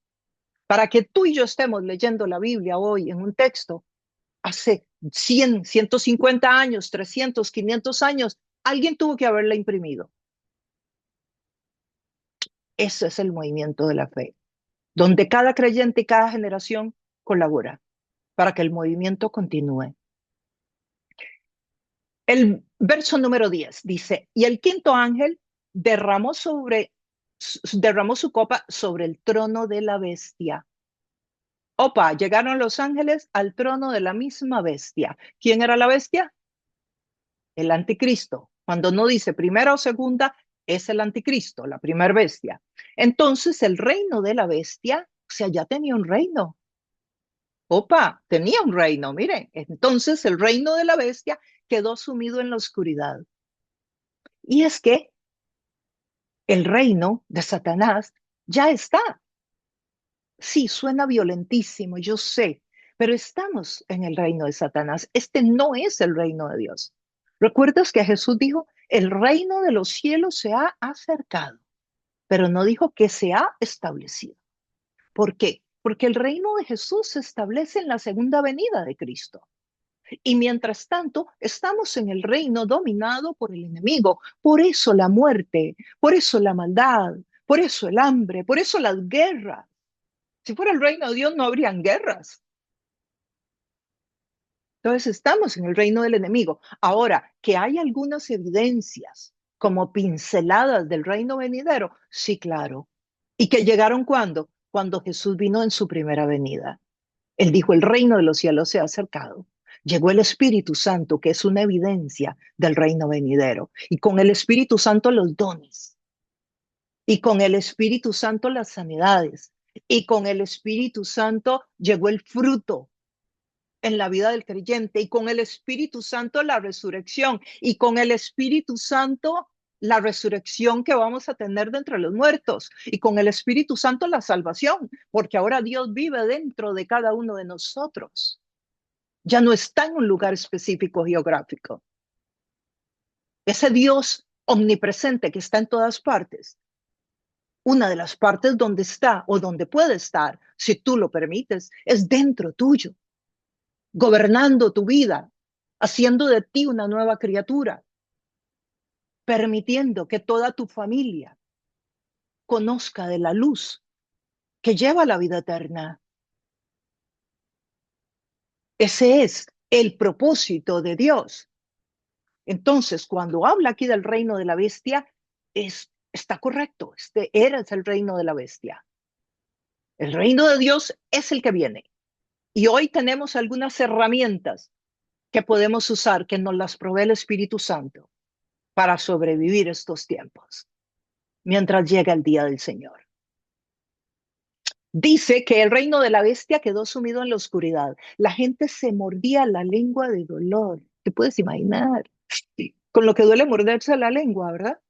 Para que tú y yo estemos leyendo la Biblia hoy en un texto, hace 100, 150 años, 300, 500 años, alguien tuvo que haberla imprimido. Ese es el movimiento de la fe, donde cada creyente y cada generación colabora para que el movimiento continúe. El verso número 10 dice, y el quinto ángel derramó su copa sobre el trono de la bestia. Opa, llegaron los ángeles al trono de la misma bestia. ¿Quién era la bestia? El anticristo. Cuando no dice primera o segunda, es el anticristo, la primera bestia. Entonces el reino de la bestia, o sea, ya tenía un reino. Opa, tenía un reino, miren. Entonces el reino de la bestia quedó sumido en la oscuridad. Y es que El reino de Satanás ya está. Sí, suena violentísimo, yo sé, pero estamos en el reino de Satanás. Este no es el reino de Dios. ¿Recuerdas que Jesús dijo, el reino de los cielos se ha acercado, pero no dijo que se ha establecido? ¿Por qué? Porque el reino de Jesús se establece en la segunda venida de Cristo. Y mientras tanto, estamos en el reino dominado por el enemigo. Por eso la muerte, por eso la maldad, por eso el hambre, por eso las guerras. Si fuera el reino de Dios, no habrían guerras. Entonces, estamos en el reino del enemigo. Ahora, que hay algunas evidencias como pinceladas del reino venidero, sí, claro. ¿Y que llegaron cuándo? Cuando Jesús vino en su primera venida. Él dijo, el reino de los cielos se ha acercado. Llegó el Espíritu Santo, que es una evidencia del reino venidero. Y con el Espíritu Santo los dones. Y con el Espíritu Santo las sanidades. Y con el Espíritu Santo llegó el fruto en la vida del creyente. Y con el Espíritu Santo la resurrección. Y con el Espíritu Santo la resurrección que vamos a tener de entre los muertos. Y con el Espíritu Santo la salvación. Porque ahora Dios vive dentro de cada uno de nosotros. Ya no está en un lugar específico geográfico. Ese Dios omnipresente que está en todas partes, una de las partes donde está o donde puede estar, si tú lo permites, es dentro tuyo, gobernando tu vida, haciendo de ti una nueva criatura, permitiendo que toda tu familia conozca de la luz que lleva a la vida eterna. Ese es el propósito de Dios. Entonces, cuando habla aquí del reino de la bestia, está correcto. Este era el reino de la bestia. El reino de Dios es el que viene. Y hoy tenemos algunas herramientas que podemos usar, que nos las provee el Espíritu Santo para sobrevivir estos tiempos, mientras llega el día del Señor. Dice que el reino de la bestia quedó sumido en la oscuridad. La gente se mordía la lengua de dolor. ¿Te puedes imaginar? Con lo que duele morderse la lengua, ¿verdad?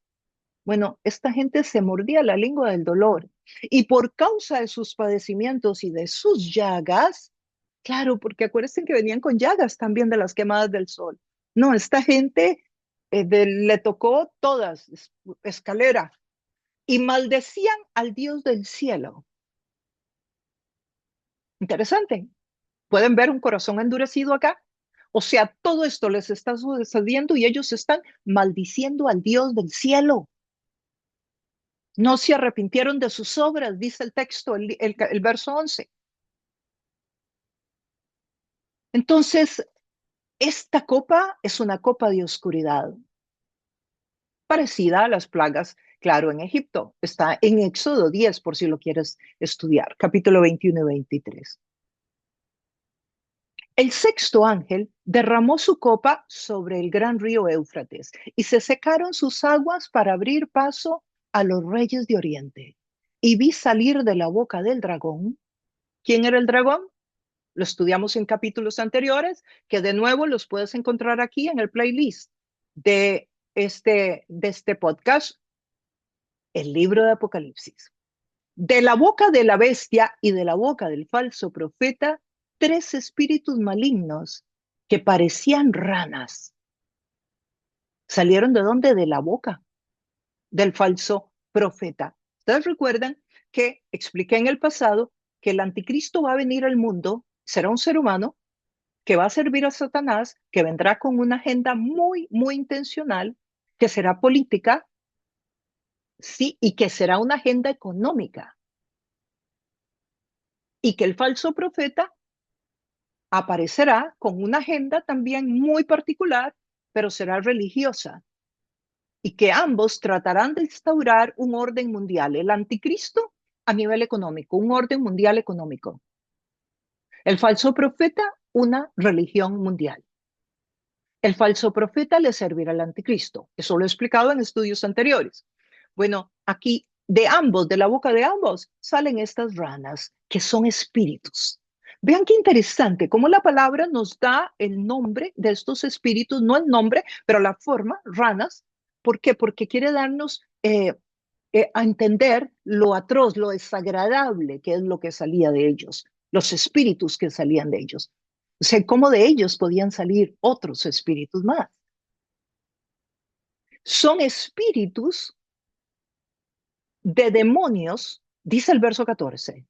Bueno, esta gente se mordía la lengua del dolor y por causa de sus padecimientos y de sus llagas, claro, porque acuérdense que venían con llagas también de las quemadas del sol. No, esta gente le tocó todas, escalera, y maldecían al Dios del cielo. Interesante. ¿Pueden ver un corazón endurecido acá? O sea, todo esto les está sucediendo y ellos están maldiciendo al Dios del cielo. No se arrepintieron de sus obras, dice el texto, el verso 11. Entonces, esta copa es una copa de oscuridad, parecida a las plagas, claro, en Egipto. Está en Éxodo 10, por si lo quieres estudiar, capítulo 21 y 23. El sexto ángel derramó su copa sobre el gran río Éufrates y se secaron sus aguas para abrir paso a los reyes de Oriente. Y vi salir de la boca del dragón. ¿Quién era el dragón? Lo estudiamos en capítulos anteriores, que de nuevo los puedes encontrar aquí en el playlist de este podcast, el libro de Apocalipsis. De la boca de la bestia y de la boca del falso profeta, tres espíritus malignos que parecían ranas. ¿Salieron de dónde? De la boca del falso profeta. Ustedes recuerdan que expliqué en el pasado que el anticristo va a venir al mundo, será un ser humano, que va a servir a Satanás, que vendrá con una agenda muy, muy intencional, que será política, sí, y que será una agenda económica. Y que el falso profeta aparecerá con una agenda también muy particular, pero será religiosa. Y que ambos tratarán de instaurar un orden mundial. El anticristo a nivel económico, un orden mundial económico. El falso profeta, una religión mundial. El falso profeta le servirá al anticristo. Eso lo he explicado en estudios anteriores. Bueno, aquí de ambos, de la boca de ambos, salen estas ranas que son espíritus. Vean qué interesante, cómo la palabra nos da el nombre de estos espíritus, no el nombre, pero la forma, ranas. ¿Por qué? Porque quiere darnos a entender lo atroz, lo desagradable que es lo que salía de ellos, los espíritus que salían de ellos. O sea, cómo de ellos podían salir otros espíritus más. Son espíritus de demonios, dice el verso 14.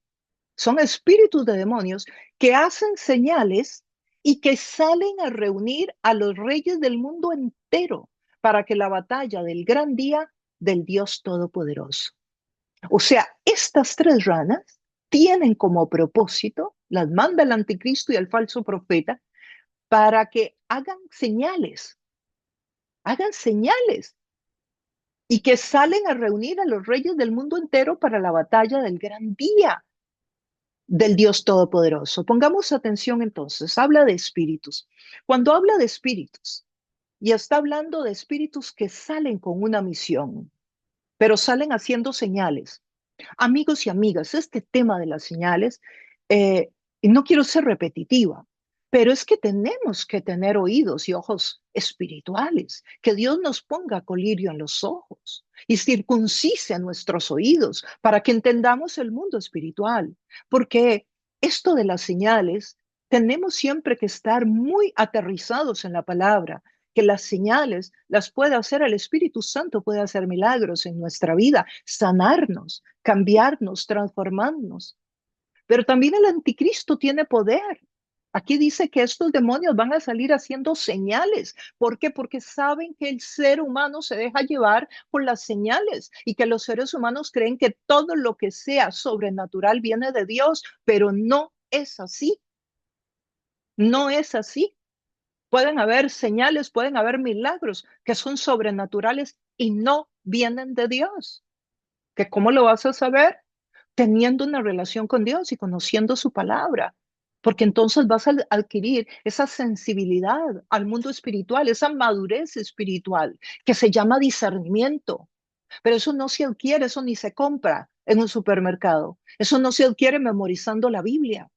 Son espíritus de demonios que hacen señales y que salen a reunir a los reyes del mundo entero para que la batalla del gran día del Dios Todopoderoso. O sea, estas tres ranas tienen como propósito, las manda el anticristo y el falso profeta, para que hagan señales y que salen a reunir a los reyes del mundo entero para la batalla del gran día del Dios Todopoderoso. Pongamos atención entonces, habla de espíritus. Cuando habla de espíritus, y está hablando de espíritus que salen con una misión, pero salen haciendo señales. Amigos y amigas, este tema de las señales, y no quiero ser repetitiva, pero es que tenemos que tener oídos y ojos espirituales, que Dios nos ponga colirio en los ojos y circuncise nuestros oídos para que entendamos el mundo espiritual, porque esto de las señales, tenemos siempre que estar muy aterrizados en la palabra, que las señales las puede hacer el Espíritu Santo, puede hacer milagros en nuestra vida, sanarnos, cambiarnos, transformarnos. Pero también el anticristo tiene poder. Aquí dice que estos demonios van a salir haciendo señales. ¿Por qué? Porque saben que el ser humano se deja llevar por las señales y que los seres humanos creen que todo lo que sea sobrenatural viene de Dios, pero no es así. No es así. Pueden haber señales, pueden haber milagros que son sobrenaturales y no vienen de Dios. ¿Que cómo lo vas a saber? Teniendo una relación con Dios y conociendo su palabra, porque entonces vas a adquirir esa sensibilidad al mundo espiritual, esa madurez espiritual que se llama discernimiento. Pero eso no se adquiere, eso ni se compra en un supermercado. Eso no se adquiere memorizando la Biblia.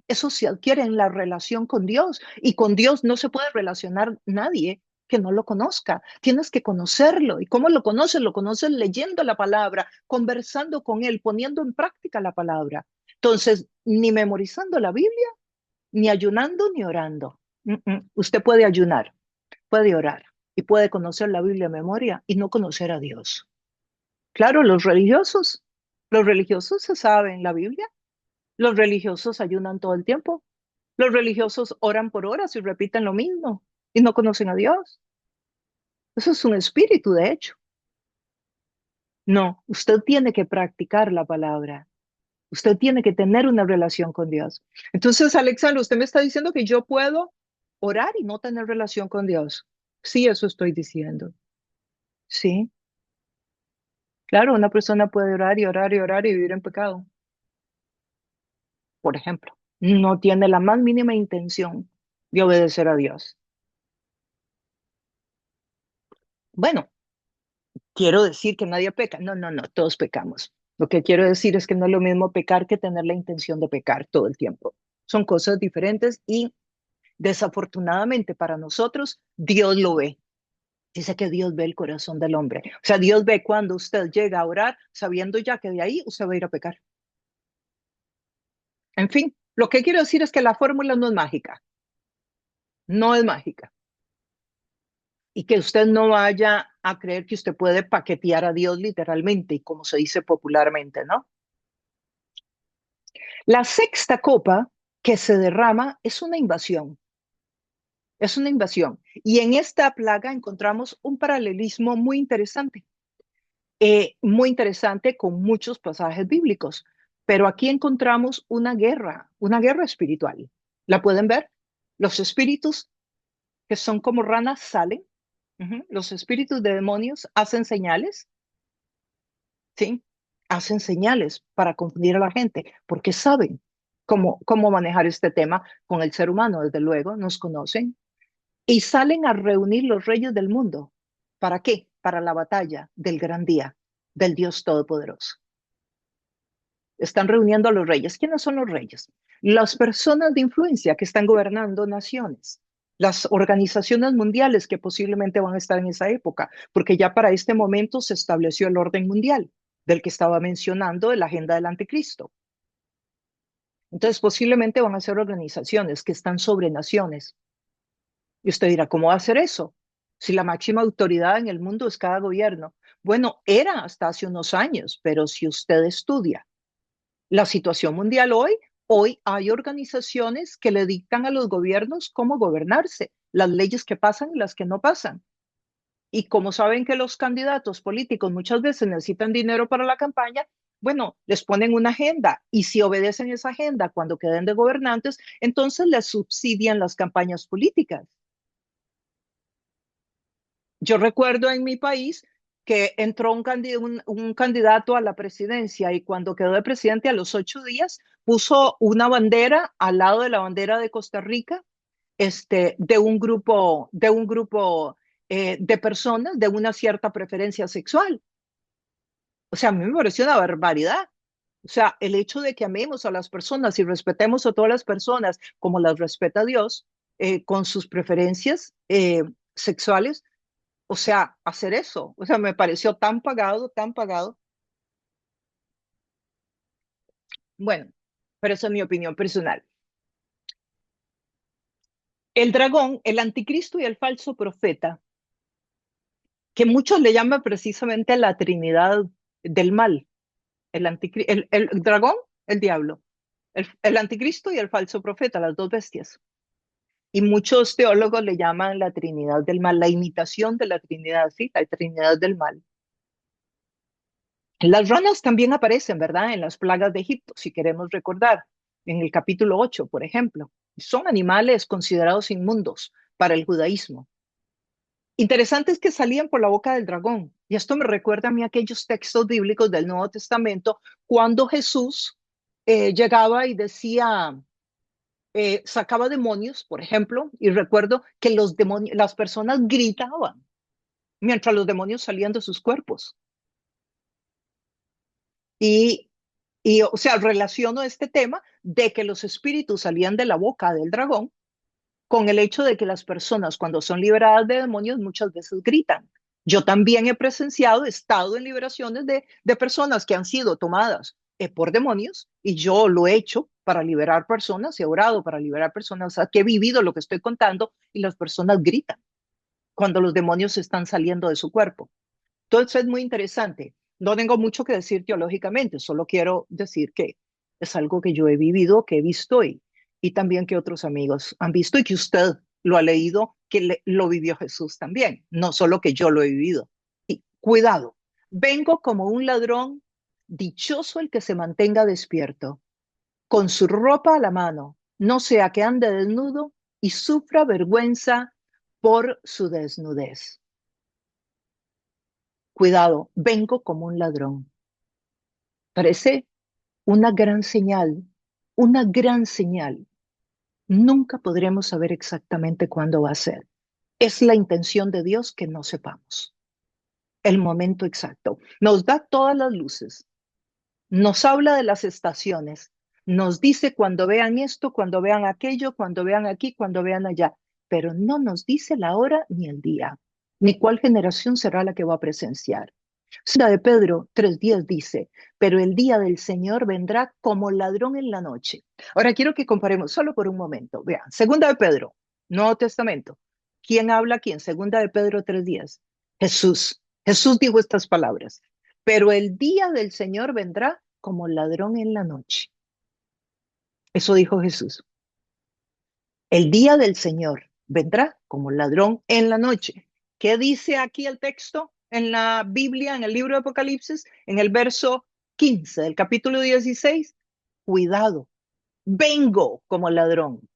Eso se adquiere en la relación con Dios y con Dios no se puede relacionar nadie que no lo conozca. Tienes que conocerlo. ¿Y cómo lo conoces? Lo conoces leyendo la palabra, conversando con Él, poniendo en práctica la palabra. Entonces, ni memorizando la Biblia, ni ayunando, ni orando. Usted puede ayunar, puede orar y puede conocer la Biblia de memoria y no conocer a Dios. Claro, los religiosos se saben la Biblia, los religiosos ayunan todo el tiempo, los religiosos oran por horas y repiten lo mismo y no conocen a Dios. Eso es un espíritu, de hecho. No, usted tiene que practicar la palabra. Usted tiene que tener una relación con Dios. Entonces, Alexandra, usted me está diciendo que yo puedo orar y no tener relación con Dios. Sí, eso estoy diciendo. Sí, claro, una persona puede orar y orar y orar y vivir en pecado, por ejemplo. No tiene la más mínima intención de obedecer a Dios. Bueno, quiero decir que nadie peca. No, no, no, todos pecamos. Lo que quiero decir es que no es lo mismo pecar que tener la intención de pecar todo el tiempo. Son cosas diferentes y desafortunadamente para nosotros, Dios lo ve. Dice que Dios ve el corazón del hombre. O sea, Dios ve cuando usted llega a orar sabiendo ya que de ahí usted va a ir a pecar. En fin, lo que quiero decir es que la fórmula no es mágica. No es mágica. Y que usted no vaya a creer que usted puede paquetear a Dios literalmente y como se dice popularmente, ¿no? La sexta copa que se derrama es una invasión. Es una invasión. Y en esta plaga encontramos un paralelismo muy interesante con muchos pasajes bíblicos. Pero aquí encontramos una guerra espiritual. ¿La pueden ver? Los espíritus que son como ranas salen. Los espíritus de demonios hacen señales, ¿sí? Hacen señales para confundir a la gente, porque saben cómo manejar este tema con el ser humano, desde luego, nos conocen, y salen a reunir los reyes del mundo. ¿Para qué? Para la batalla del gran día del Dios Todopoderoso. Están reuniendo a los reyes. ¿Quiénes son los reyes? Las personas de influencia que están gobernando naciones. las organizaciones mundiales que posiblemente van a estar en esa época, porque ya para este momento se estableció el orden mundial del que estaba mencionando de la agenda del anticristo. Entonces, posiblemente van a ser organizaciones que están sobre naciones. Y usted dirá, ¿cómo va a ser eso? Si la máxima autoridad en el mundo es cada gobierno. Bueno, era hasta hace unos años, pero si usted estudia la situación mundial hoy hay organizaciones que le dictan a los gobiernos cómo gobernarse, las leyes que pasan y las que no pasan. Y como saben que los candidatos políticos muchas veces necesitan dinero para la campaña, bueno, les ponen una agenda y si obedecen esa agenda cuando queden de gobernantes, entonces les subsidian las campañas políticas. Yo recuerdo en mi país que entró un candidato a la presidencia y cuando quedó de presidente a los 8 días puso una bandera al lado de la bandera de Costa Rica, de personas de una cierta preferencia sexual. O sea, a mí me pareció una barbaridad. O sea, el hecho de que amemos a las personas y respetemos a todas las personas como las respeta Dios, con sus preferencias sexuales, o sea, hacer eso, o sea, me pareció tan pagado, tan pagado. Bueno, pero esa es mi opinión personal. El dragón, el anticristo y el falso profeta, que muchos le llaman precisamente la Trinidad del mal, el dragón, el diablo, el anticristo y el falso profeta, las dos bestias. Y muchos teólogos le llaman la Trinidad del mal, la imitación de la Trinidad, sí, la Trinidad del mal. Las ranas también aparecen, ¿verdad? En las plagas de Egipto, si queremos recordar, en el capítulo 8, por ejemplo. Son animales considerados inmundos para el judaísmo. Interesante es que salían por la boca del dragón. Y esto me recuerda a mí aquellos textos bíblicos del Nuevo Testamento, cuando Jesús llegaba y decía, sacaba demonios, por ejemplo, y recuerdo que los demonios, las personas gritaban mientras los demonios salían de sus cuerpos. Y, o sea, relaciono este tema de que los espíritus salían de la boca del dragón con el hecho de que las personas cuando son liberadas de demonios muchas veces gritan. Yo también he presenciado, he estado en liberaciones de personas que han sido tomadas por demonios y yo lo he hecho para liberar personas, he orado para liberar personas, o sea, que he vivido lo que estoy contando y las personas gritan cuando los demonios están saliendo de su cuerpo. Entonces es muy interesante. No tengo mucho que decir teológicamente, solo quiero decir que es algo que yo he vivido, que he visto y también que otros amigos han visto y que usted lo ha leído, que lo vivió Jesús también, no solo que yo lo he vivido. Y cuidado, vengo como un ladrón, dichoso el que se mantenga despierto, con su ropa a la mano, no sea que ande desnudo y sufra vergüenza por su desnudez. Cuidado, vengo como un ladrón. Parece una gran señal, una gran señal. Nunca podremos saber exactamente cuándo va a ser. Es la intención de Dios que no sepamos el momento exacto. Nos da todas las luces, nos habla de las estaciones, nos dice cuando vean esto, cuando vean aquello, cuando vean aquí, cuando vean allá, pero no nos dice la hora ni el día, ni cuál generación será la que va a presenciar. Segunda de Pedro 3:10 dice, pero el día del Señor vendrá como ladrón en la noche. Ahora quiero que comparemos solo por un momento. Vean, Segunda de Pedro, Nuevo Testamento. ¿Quién habla aquí en Segunda de Pedro 3:10? Jesús. Jesús dijo estas palabras, pero el día del Señor vendrá como ladrón en la noche. Eso dijo Jesús. El día del Señor vendrá como ladrón en la noche. ¿Qué dice aquí el texto en la Biblia, en el libro de Apocalipsis, en el verso 15 del capítulo 16? Cuidado, vengo como ladrón.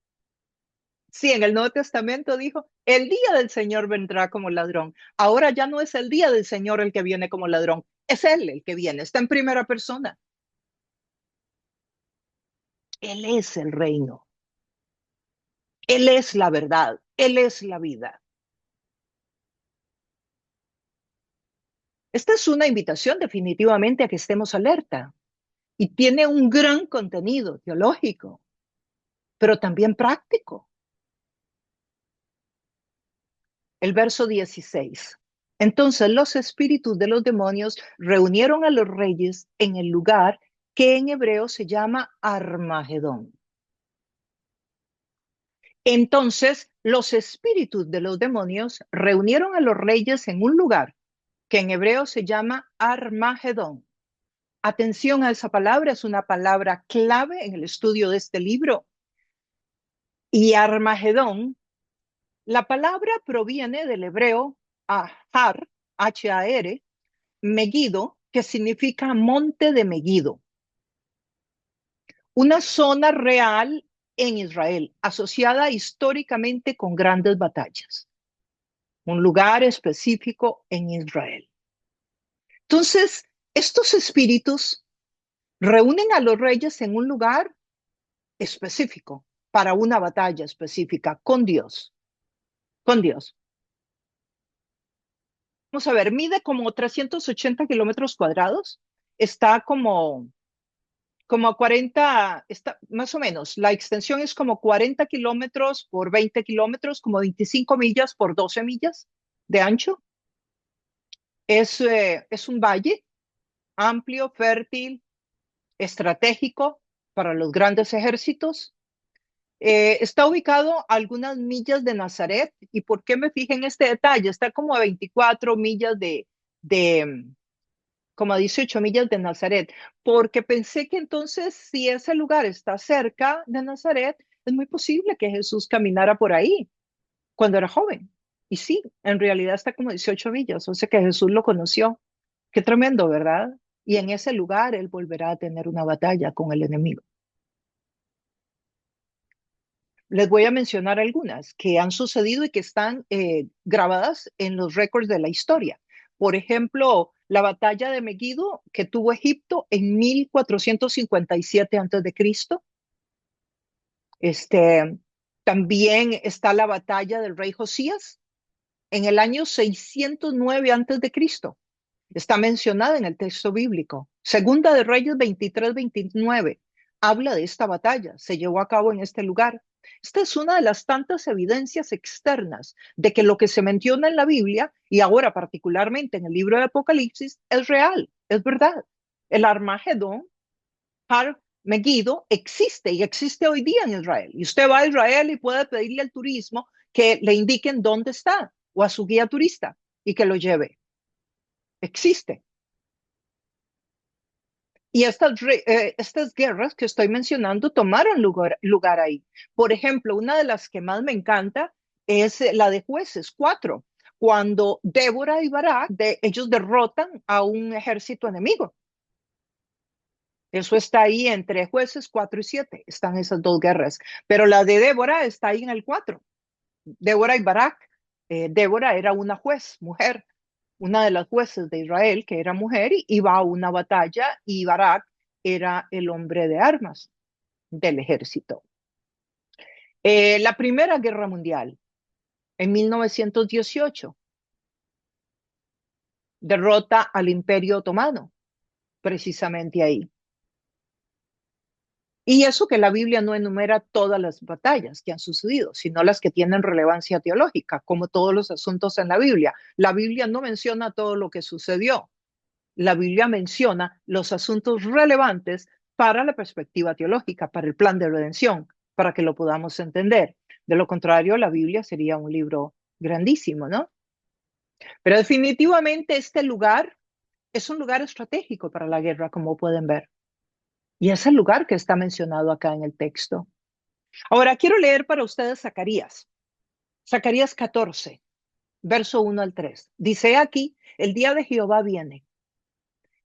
Sí, en el Nuevo Testamento dijo, el día del Señor vendrá como ladrón. Ahora ya no es el día del Señor el que viene como ladrón, es Él el que viene, está en primera persona. Él es el reino, Él es la verdad, Él es la vida. Esta es una invitación definitivamente a que estemos alerta y tiene un gran contenido teológico, pero también práctico. el verso 16. Entonces los espíritus de los demonios reunieron a los reyes en el lugar que en hebreo se llama Armagedón. Entonces los espíritus de los demonios reunieron a los reyes en un lugar que en hebreo se llama Armagedón. Atención a esa palabra, es una palabra clave en el estudio de este libro. Y Armagedón, la palabra proviene del hebreo Har, H-A-R, Megiddo, que significa monte de Megiddo. Una zona real en Israel, asociada históricamente con grandes batallas. Un lugar específico en Israel. Entonces, estos espíritus reúnen a los reyes en un lugar específico para una batalla específica con Dios. Con Dios. Vamos a ver, mide como 380 kilómetros cuadrados. Está como a 40, está, más o menos, la extensión es como 40 kilómetros por 20 kilómetros, como 25 millas por 12 millas de ancho. Es un valle amplio, fértil, estratégico para los grandes ejércitos. Está ubicado a algunas millas de Nazaret. ¿Y por qué me fijé en este detalle? Está como a 24 millas como a 18 millas de Nazaret, porque pensé que entonces si ese lugar está cerca de Nazaret, es muy posible que Jesús caminara por ahí cuando era joven. Y sí, en realidad está como 18 millas, o sea que Jesús lo conoció. Qué tremendo, ¿verdad? Y en ese lugar él volverá a tener una batalla con el enemigo. Les voy a mencionar algunas que han sucedido y que están grabadas en los récords de la historia. Por ejemplo, la batalla de Megiddo que tuvo Egipto en 1457 a.C. También está la batalla del rey Josías en el año 609 a.C. Está mencionada en el texto bíblico. Segunda de Reyes 23-29 habla de esta batalla. Se llevó a cabo en este lugar. Esta es una de las tantas evidencias externas de que lo que se menciona en la Biblia, y ahora particularmente en el libro de Apocalipsis, es real, es verdad. El Armagedón, Har Megiddo, existe y existe hoy día en Israel. Y usted va a Israel y puede pedirle al turismo que le indiquen dónde está o a su guía turista y que lo lleve. Existe. Y estas guerras que estoy mencionando tomaron lugar ahí. Por ejemplo, una de las que más me encanta es la de Jueces 4, cuando Débora y Barak, ellos derrotan a un ejército enemigo. Eso está ahí entre Jueces 4 y 7, están esas dos guerras. Pero la de Débora está ahí en el 4. Débora y Barak. Débora era una juez, mujer, una de las jueces de Israel, que era mujer, y iba a una batalla, y Barak era el hombre de armas del ejército. La Primera Guerra Mundial, en 1918, derrota al Imperio Otomano, precisamente ahí. Y eso que la Biblia no enumera todas las batallas que han sucedido, sino las que tienen relevancia teológica, como todos los asuntos en la Biblia. La Biblia no menciona todo lo que sucedió. La Biblia menciona los asuntos relevantes para la perspectiva teológica, para el plan de redención, para que lo podamos entender. De lo contrario, la Biblia sería un libro grandísimo, ¿no? Pero definitivamente este lugar es un lugar estratégico para la guerra, como pueden ver. Y es el lugar que está mencionado acá en el texto. Ahora quiero leer para ustedes Zacarías. Zacarías 14, verso 1 al 3. Dice aquí, el día de Jehová viene.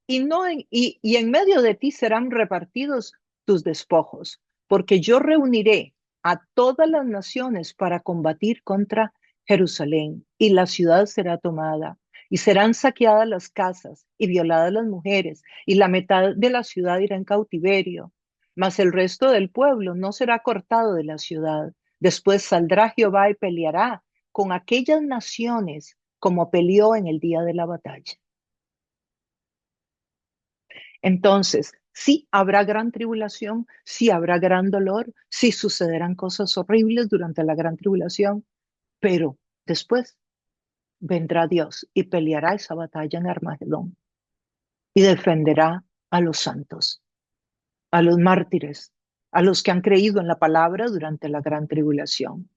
Y en medio de ti serán repartidos tus despojos, porque yo reuniré a todas las naciones para combatir contra Jerusalén, y la ciudad será tomada, y serán saqueadas las casas, y violadas las mujeres, y la mitad de la ciudad irá en cautiverio, mas el resto del pueblo no será cortado de la ciudad. Después saldrá Jehová y peleará con aquellas naciones como peleó en el día de la batalla. Entonces, sí habrá gran tribulación, sí habrá gran dolor, sí sucederán cosas horribles durante la gran tribulación, pero después vendrá Dios y peleará esa batalla en Armagedón y defenderá a los santos, a los mártires, a los que han creído en la palabra durante la gran tribulación.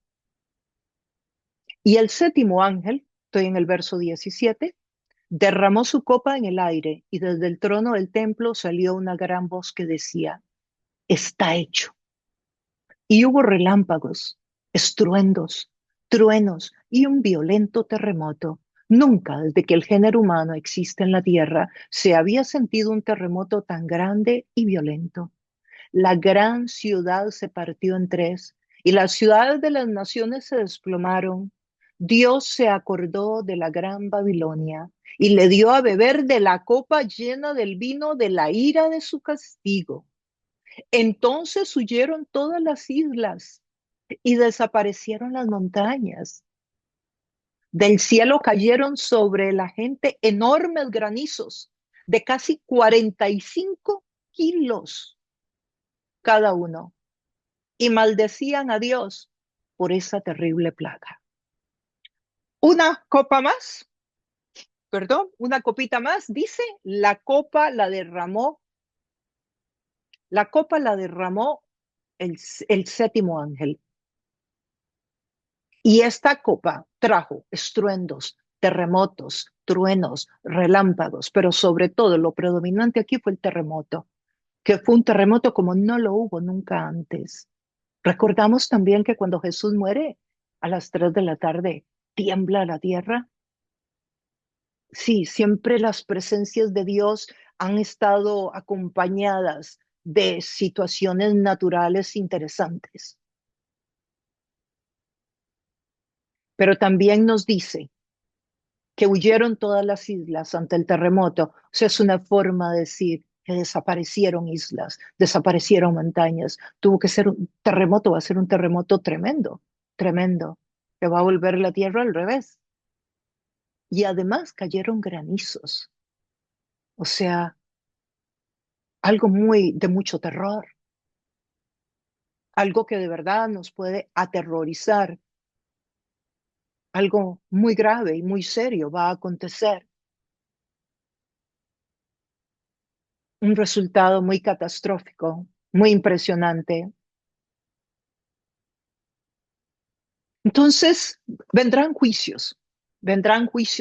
Y el séptimo ángel, estoy en el verso 17, derramó su copa en el aire y desde el trono del templo salió una gran voz que decía, está hecho. Y hubo relámpagos, estruendos, truenos y un violento terremoto. Nunca desde que el género humano existe en la tierra se había sentido un terremoto tan grande y violento. La gran ciudad se partió en tres y las ciudades de las naciones se desplomaron. Dios se acordó de la gran Babilonia y le dio a beber de la copa llena del vino de la ira de su castigo. Entonces huyeron todas las islas y desaparecieron las montañas. Del cielo cayeron sobre la gente enormes granizos de casi 45 kilos cada uno y maldecían a Dios por esa terrible plaga. Una copa más, perdón, una copita más, dice, la copa la derramó el séptimo ángel. Y esta copa trajo estruendos, terremotos, truenos, relámpagos, pero sobre todo lo predominante aquí fue el terremoto, que fue un terremoto como no lo hubo nunca antes. Recordamos también que cuando Jesús muere a las 3 de la tarde, tiembla la tierra. Sí, siempre las presencias de Dios han estado acompañadas de situaciones naturales interesantes, pero también nos dice que huyeron todas las islas ante el terremoto. O sea, es una forma de decir que desaparecieron islas, desaparecieron montañas. Tuvo que ser un terremoto, va a ser un terremoto tremendo, tremendo, que va a volver la tierra al revés. Y además cayeron granizos, o sea, algo muy de mucho terror, algo que de verdad nos puede aterrorizar, algo muy grave y muy serio va a acontecer. Un resultado muy catastrófico, muy impresionante. Entonces vendrán juicios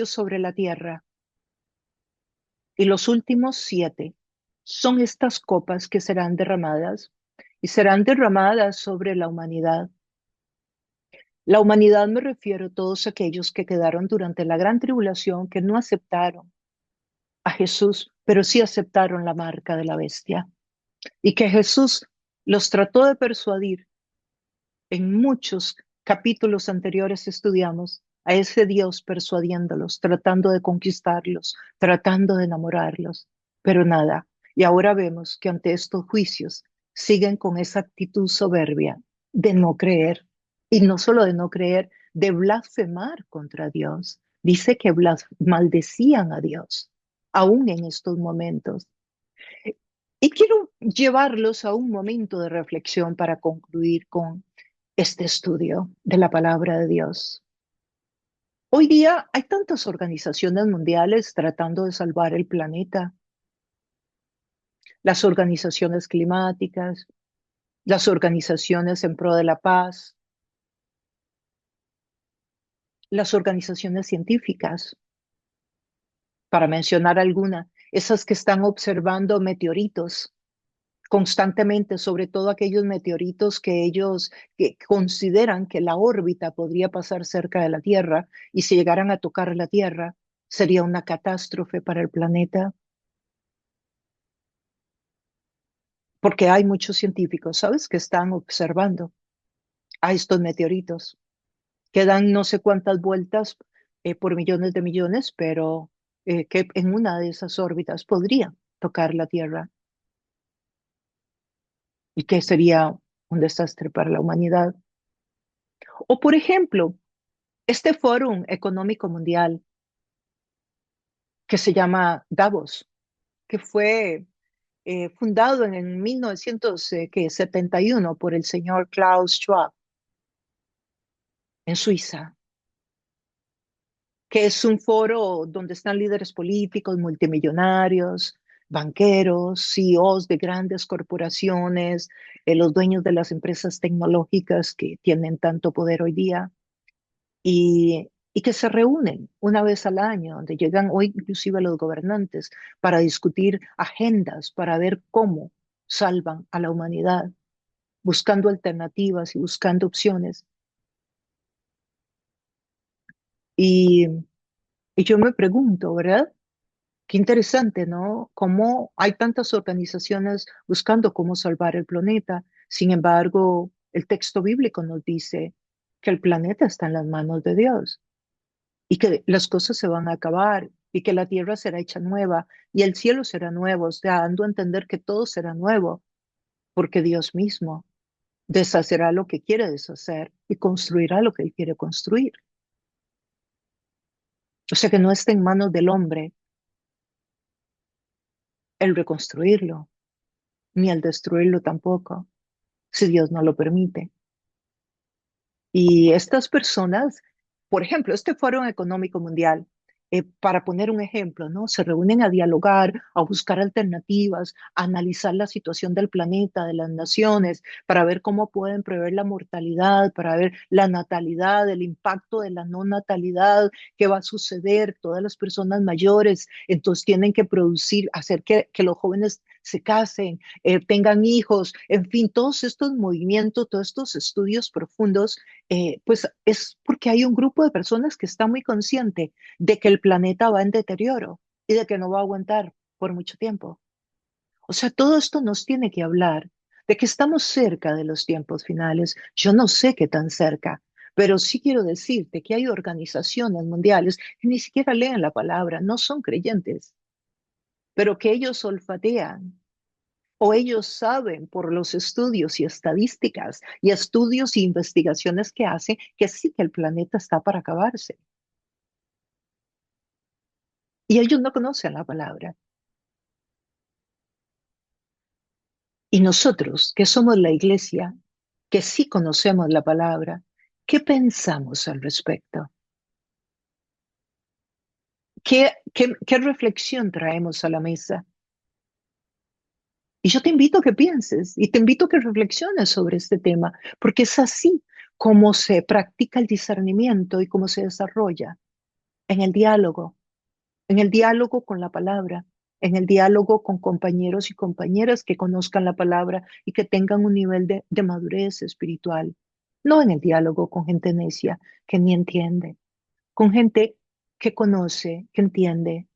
sobre la tierra. Y los últimos 7 son estas copas que serán derramadas y serán derramadas sobre la humanidad. La humanidad me refiero a todos aquellos que quedaron durante la gran tribulación, que no aceptaron a Jesús, pero sí aceptaron la marca de la bestia. Y que Jesús los trató de persuadir. En muchos capítulos anteriores estudiamos a ese Dios persuadiéndolos, tratando de conquistarlos, tratando de enamorarlos, pero nada. Y ahora vemos que ante estos juicios siguen con esa actitud soberbia de no creer. Y no solo de no creer, de blasfemar contra Dios. Dice que maldecían a Dios, aún en estos momentos. Y quiero llevarlos a un momento de reflexión para concluir con este estudio de la palabra de Dios. Hoy día hay tantas organizaciones mundiales tratando de salvar el planeta, las organizaciones climáticas, las organizaciones en pro de la paz, las organizaciones científicas, para mencionar alguna, esas que están observando meteoritos constantemente, sobre todo aquellos meteoritos que ellos que consideran que la órbita podría pasar cerca de la Tierra y si llegaran a tocar la Tierra sería una catástrofe para el planeta, porque hay muchos científicos, ¿sabes?, que están observando a estos meteoritos, que dan no sé cuántas vueltas por millones de millones, pero que en una de esas órbitas podría tocar la Tierra y que sería un desastre para la humanidad. O por ejemplo, este Fórum Económico Mundial que se llama Davos, que fue fundado en 1971 por el señor Klaus Schwab en Suiza. que es un foro donde están líderes políticos, multimillonarios, banqueros, CEOs de grandes corporaciones, los dueños de las empresas tecnológicas que tienen tanto poder hoy día y que se reúnen una vez al año, donde llegan hoy inclusive los gobernantes para discutir agendas, para ver cómo salvan a la humanidad, buscando alternativas y buscando opciones. Y, y yo me pregunto, ¿verdad? Qué interesante, ¿no? Cómo hay tantas organizaciones buscando cómo salvar el planeta. Sin embargo, el texto bíblico nos dice que el planeta está en las manos de Dios y que las cosas se van a acabar y que la tierra será hecha nueva y el cielo será nuevo, o sea, dando a entender que todo será nuevo, porque Dios mismo deshacerá lo que quiere deshacer y construirá lo que Él quiere construir. O sea, que no está en manos del hombre el reconstruirlo, ni el destruirlo tampoco, si Dios no lo permite. Y estas personas, por ejemplo, este Foro Económico Mundial, para poner un ejemplo, ¿no? Se reúnen a dialogar, a buscar alternativas, a analizar la situación del planeta, de las naciones, para ver cómo pueden prever la mortalidad, para ver la natalidad, el impacto de la no natalidad, qué va a suceder, todas las personas mayores, entonces tienen que producir, hacer que los jóvenes se casen, tengan hijos, en fin, todos estos movimientos, todos estos estudios profundos pues es porque hay un grupo de personas que está muy consciente de que el planeta va en deterioro y de que no va a aguantar por mucho tiempo. O sea, todo esto nos tiene que hablar de que estamos cerca de los tiempos finales. Yo no sé qué tan cerca, pero sí quiero decirte que hay organizaciones mundiales que ni siquiera leen la palabra, no son creyentes, pero que ellos olfatean o ellos saben por los estudios y estadísticas y estudios e investigaciones que hacen que sí que el planeta está para acabarse. Y ellos no conocen la palabra. Y nosotros, que somos la iglesia, que sí conocemos la palabra, ¿qué pensamos al respecto? ¿Qué reflexión traemos a la mesa? Y yo te invito a que pienses y te invito a que reflexiones sobre este tema, porque es así como se practica el discernimiento y cómo se desarrolla en el diálogo con la palabra, en el diálogo con compañeros y compañeras que conozcan la palabra y que tengan un nivel de madurez espiritual, no en el diálogo con gente necia que ni entiende, con gente que conoce, que entiende.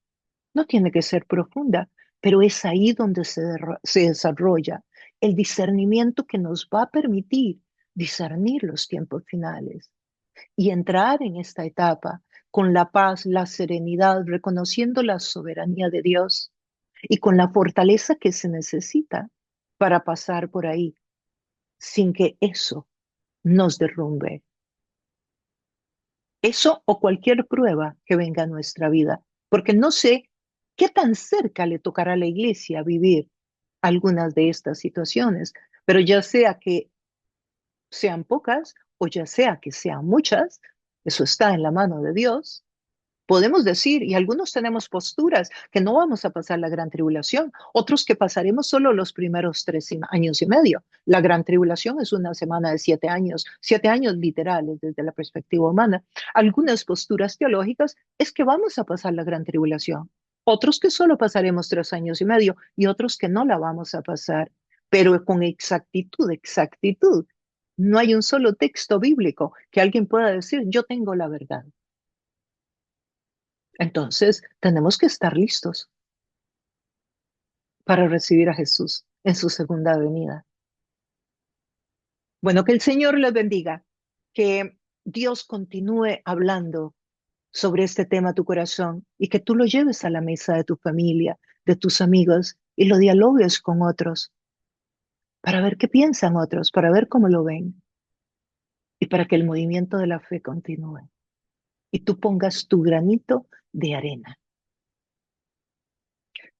No tiene que ser profunda, pero es ahí donde se desarrolla el discernimiento que nos va a permitir discernir los tiempos finales y entrar en esta etapa con la paz, la serenidad, reconociendo la soberanía de Dios y con la fortaleza que se necesita para pasar por ahí sin que eso nos derrumbe. Eso o cualquier prueba que venga a nuestra vida, porque no sé qué tan cerca le tocará a la iglesia vivir algunas de estas situaciones, pero ya sea que sean pocas o ya sea que sean muchas, eso está en la mano de Dios. Podemos decir, y algunos tenemos posturas, que no vamos a pasar la gran tribulación, otros que pasaremos solo los primeros 3 años y medio. La gran tribulación es una semana de 7 años, 7 años literales desde la perspectiva humana. Algunas posturas teológicas es que vamos a pasar la gran tribulación, otros que solo pasaremos 3 años y medio y otros que no la vamos a pasar, pero con exactitud, exactitud. No hay un solo texto bíblico que alguien pueda decir, yo tengo la verdad. Entonces, tenemos que estar listos para recibir a Jesús en su segunda venida. Bueno, que el Señor les bendiga, que Dios continúe hablando sobre este tema a tu corazón y que tú lo lleves a la mesa de tu familia, de tus amigos y lo dialogues con otros para ver qué piensan otros, para ver cómo lo ven y para que el movimiento de la fe continúe y tú pongas tu granito de arena.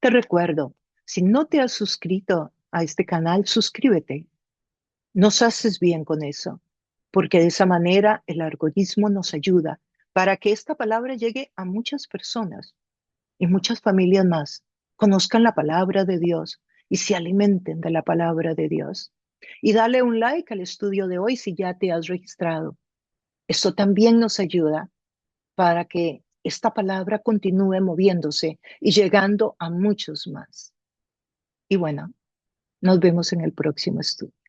Te recuerdo, si no te has suscrito a este canal, suscríbete. Nos haces bien con eso, porque de esa manera el algoritmo nos ayuda para que esta palabra llegue a muchas personas y muchas familias más, conozcan la palabra de Dios y se alimenten de la palabra de Dios. Y dale un like al estudio de hoy si ya te has registrado. Esto también nos ayuda para que esta palabra continúe moviéndose y llegando a muchos más. Y bueno, nos vemos en el próximo estudio.